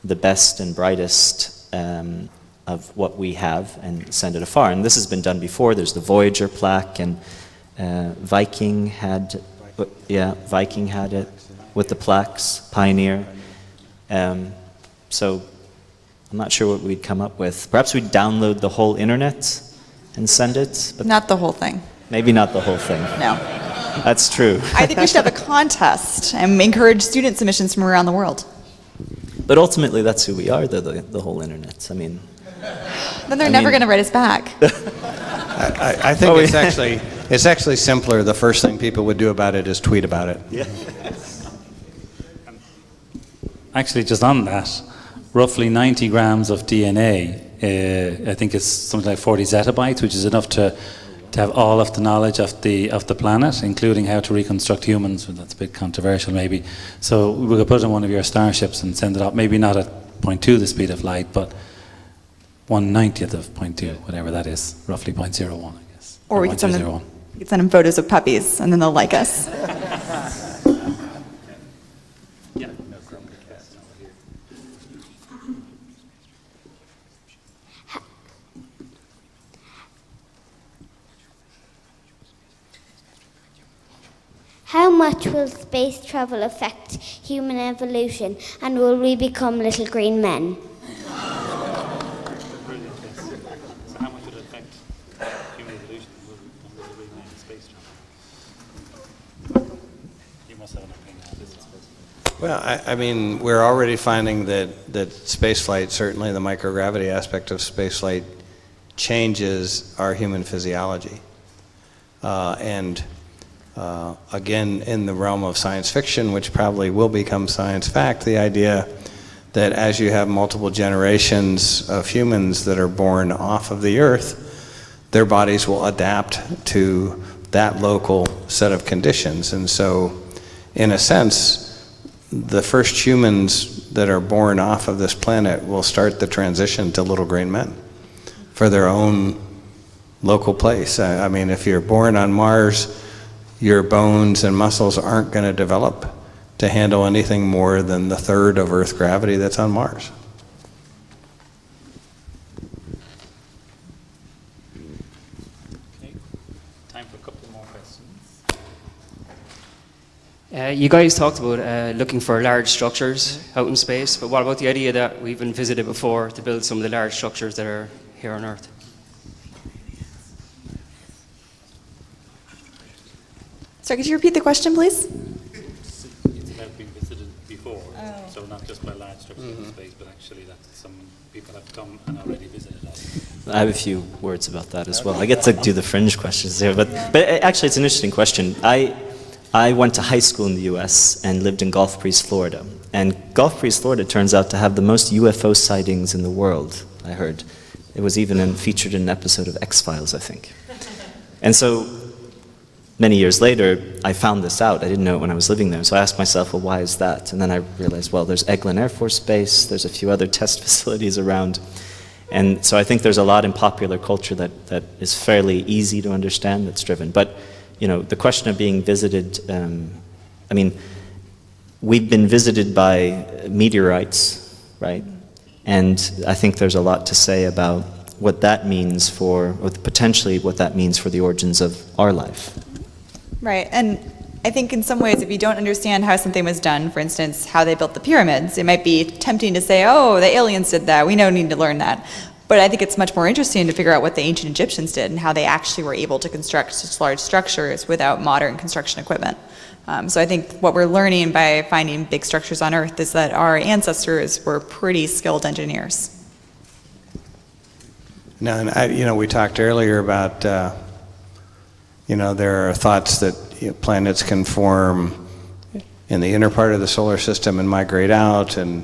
the best and brightest of what we have and send it afar. And this has been done before. There's the Voyager plaque, and Viking had it with the plaques, Pioneer. So I'm not sure what we'd come up with. Perhaps we'd download the whole internet and send it. But not the whole thing. Maybe not the whole thing. No. That's true. I think we should have a contest and encourage student submissions from around the world. But ultimately, that's who we are, the whole internet. I mean... Then they're never going to write us back. I think it's actually simpler. The first thing people would do about it is tweet about it. Yeah. Actually, just on that, roughly 90 grams of DNA, I think it's something like 40 zettabytes, which is enough to have all of the knowledge of the planet, including how to reconstruct humans. Well, that's a bit controversial, maybe. So we could put it in one of your starships and send it up, maybe not at 0.2 the speed of light, but 1/90th of 0.2, whatever that is, roughly 0.01, I guess. Or we could send them photos of puppies, and then they'll like us. How much will space travel affect human evolution, and will we become little green men? So how much would it affect human evolution? Will we become little green men in space travel? You must have an opinion on this. Well, I mean, we're already finding that spaceflight, certainly the microgravity aspect of spaceflight, changes our human physiology. Again, in the realm of science fiction, which probably will become science fact, the idea that as you have multiple generations of humans that are born off of the Earth, their bodies will adapt to that local set of conditions. And so, in a sense, the first humans that are born off of this planet will start the transition to little green men for their own local place. I mean, if you're born on Mars, your bones and muscles aren't going to develop to handle anything more than the third of Earth gravity that's on Mars. Okay. Time for a couple more questions. You guys talked about looking for large structures out in space, but what about the idea that we've been visited before to build some of the large structures that are here on Earth? Sorry, could you repeat the question, please? It's about being visited before, so not just by large structures in space, but actually that some people have come and already visited us. I have a few words about that as well. I get to do the fringe questions here, but actually it's an interesting question. I went to high school in the US and lived in Gulf Breeze, Florida. And Gulf Breeze, Florida turns out to have the most UFO sightings in the world, I heard. It was even featured in an episode of X-Files, I think. And so many years later, I found this out. I didn't know it when I was living there. So I asked myself, well, why is that? And then I realized, well, there's Eglin Air Force Base, there's a few other test facilities around. And so I think there's a lot in popular culture that is fairly easy to understand that's driven. But, you know, the question of being visited, I mean, we've been visited by meteorites, right? And I think there's a lot to say about what that means for, or potentially what that means for the origins of our life. Right, and I think in some ways if you don't understand how something was done, for instance, how they built the pyramids, it might be tempting to say, oh, the aliens did that, we don't need to learn that. But I think it's much more interesting to figure out what the ancient Egyptians did and how they actually were able to construct such large structures without modern construction equipment. So I think what we're learning by finding big structures on Earth is that our ancestors were pretty skilled engineers. Now, and we talked earlier about, there are thoughts that planets can form in the inner part of the solar system and migrate out, and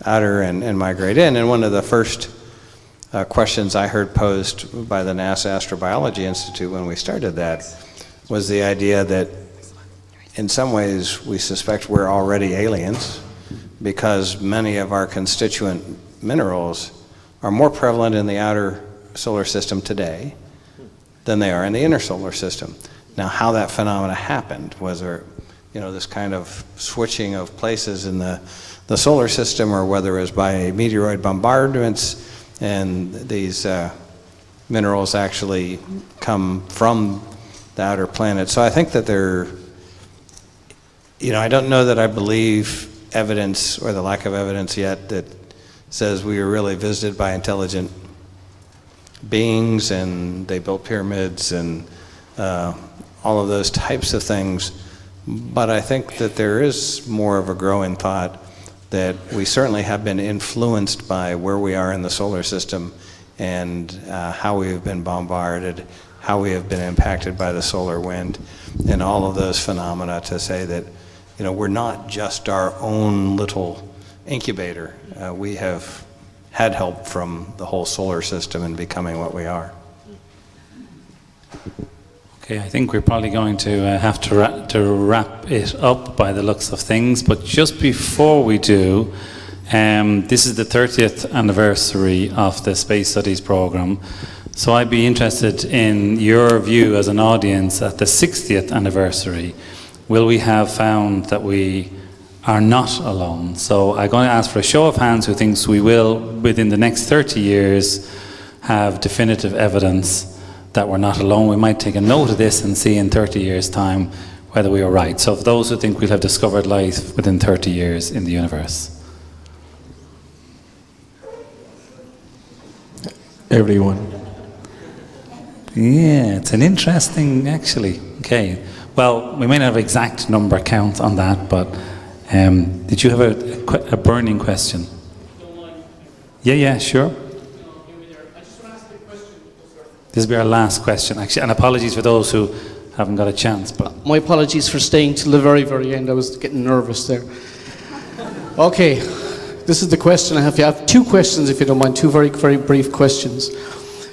outer and migrate in. And one of the first questions I heard posed by the NASA Astrobiology Institute when we started that was the idea that in some ways we suspect we're already aliens because many of our constituent minerals are more prevalent in the outer solar system today than they are in the inner solar system. Now, how that phenomena happened, was there, this kind of switching of places in the solar system, or whether it was by meteoroid bombardments, and these minerals actually come from the outer planet. So I think that I don't know that I believe evidence, or the lack of evidence yet, that says we were really visited by intelligent beings and they built pyramids and all of those types of things. But I think that there is more of a growing thought that we certainly have been influenced by where we are in the solar system and how we have been bombarded, how we have been impacted by the solar wind, and all of those phenomena, to say that we're not just our own little incubator. We have had help from the whole solar system in becoming what we are. Okay, I think we're probably going to have to wrap it up by the looks of things, but just before we do, this is the 30th anniversary of the Space Studies program, so I'd be interested in your view as an audience at the 60th anniversary. Will we have found that we are not alone? So I'm going to ask for a show of hands who thinks we will, within the next 30 years, have definitive evidence that we're not alone. We might take a note of this and see in 30 years' time whether we are right. So for those who think we'll have discovered life within 30 years in the universe. Everyone. Yeah, it's an interesting, actually. Okay, well, we may not have exact number count on that, but did you have a burning question? Yeah, sure. This will be our last question, actually, and apologies for those who haven't got a chance. But my apologies for staying till the very, very end. I was getting nervous there. Okay, this is the question I have. I have two questions, if you don't mind, two very, very brief questions.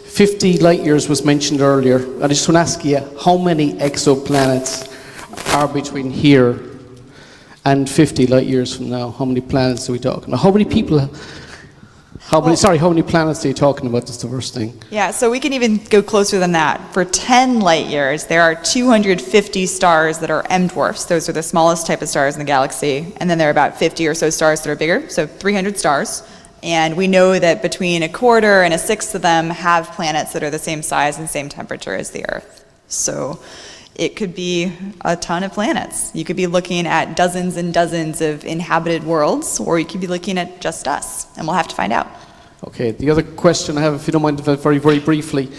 50 light years was mentioned earlier. I just want to ask you, how many exoplanets are between here and 50 light years from now? How many planets are we talking about? How many people How many planets are you talking about? That's the first thing. Yeah, so we can even go closer than that. For 10 light years, there are 250 stars that are M dwarfs. Those are the smallest type of stars in the galaxy. And then there are about 50 or so stars that are bigger, so 300 stars. And we know that between a quarter and a sixth of them have planets that are the same size and same temperature as the Earth. So it could be a ton of planets. You could be looking at dozens and dozens of inhabited worlds, or you could be looking at just us, and we'll have to find out. Okay, the other question I have, if you don't mind, very, very briefly.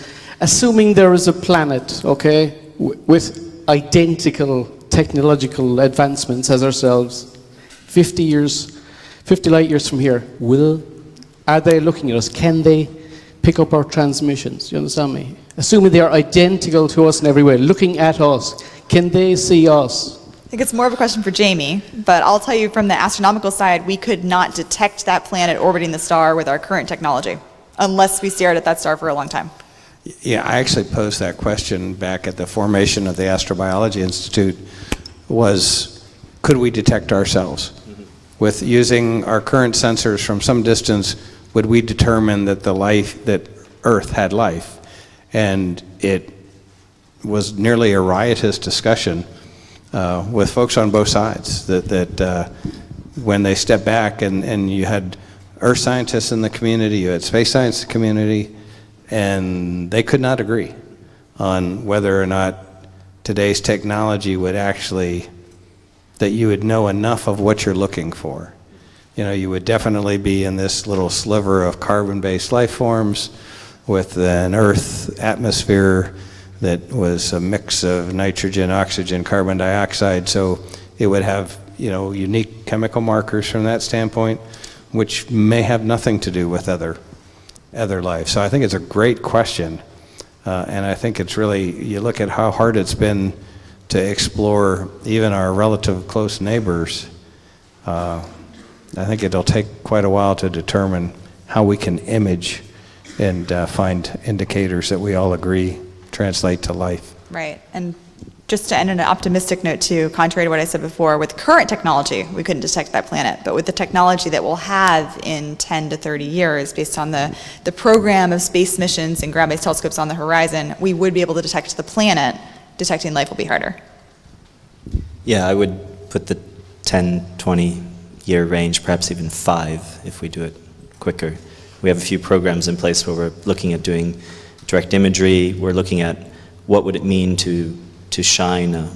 Assuming there is a planet, okay, with identical technological advancements as ourselves, 50 light years from here, are they looking at us? Can they pick up our transmissions? You understand me? Assuming they are identical to us in every way, looking at us, can they see us? I think it's more of a question for Jamie, but I'll tell you from the astronomical side, we could not detect that planet orbiting the star with our current technology, unless we stared at that star for a long time. Yeah, I actually posed that question back at the formation of the Astrobiology Institute, could we detect ourselves? With using our current sensors from some distance, would we determine that that Earth had life? And it was nearly a riotous discussion with folks on both sides, that when they stepped back and you had Earth scientists in the community, you had space science community, and they could not agree on whether or not today's technology would actually, that you would know enough of what you're looking for. You know, you would definitely be in this little sliver of carbon-based life forms with an Earth atmosphere that was a mix of nitrogen, oxygen, carbon dioxide. So it would have, unique chemical markers from that standpoint, which may have nothing to do with other life. So I think it's a great question. And I think it's really, you look at how hard it's been to explore even our relative close neighbors. I think it'll take quite a while to determine how we can image and find indicators that we all agree translate to life. Right, and just to end on an optimistic note too, contrary to what I said before, with current technology, we couldn't detect that planet, but with the technology that we'll have in 10 to 30 years, based on the program of space missions and ground-based telescopes on the horizon, we would be able to detect the planet. Detecting life will be harder. Yeah, I would put the 10, 20 year range, perhaps even 5 if we do it quicker. We have a few programs in place where we're looking at doing direct imagery. We're looking at what would it mean to shine a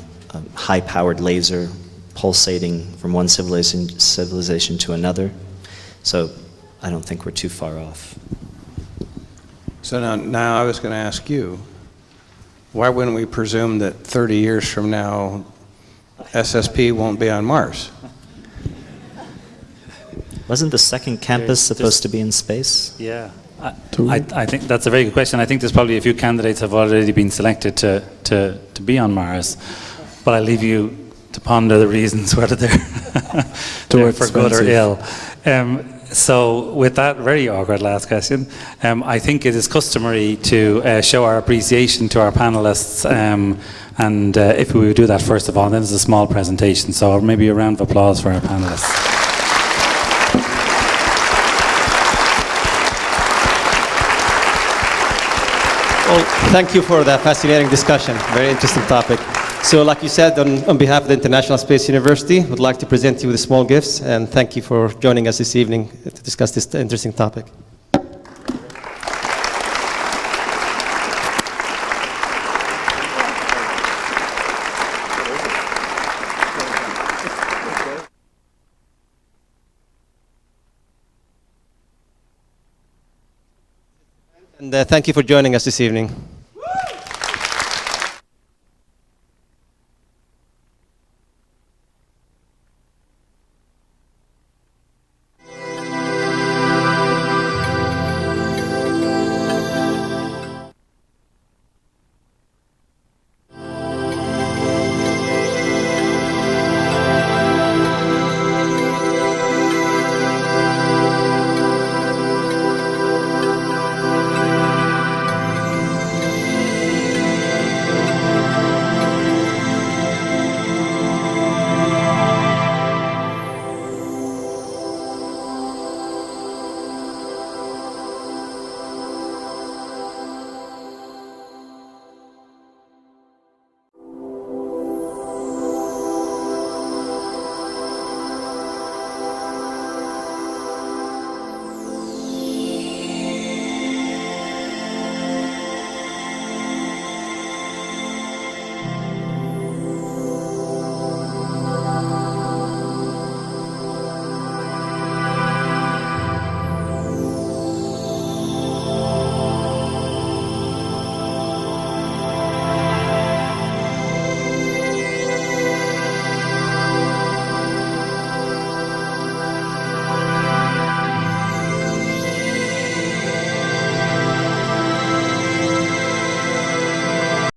high-powered laser pulsating from one civilization to another. So I don't think we're too far off. So now I was going to ask you, why wouldn't we presume that 30 years from now, SSP won't be on Mars? Wasn't the second campus supposed to be in space? Yeah. I think that's a very good question. I think there's probably a few candidates have already been selected to be on Mars, but I leave you to ponder the reasons whether they're for good or ill. So with that very awkward last question, I think it is customary to show our appreciation to our panelists, and if we would do that first of all, then there's a small presentation. So maybe a round of applause for our panelists. Well, thank you for that fascinating discussion. Very interesting topic. So like you said, on behalf of the International Space University, we'd like to present you with small gifts, and thank you for joining us this evening to discuss this interesting topic. And thank you for joining us this evening.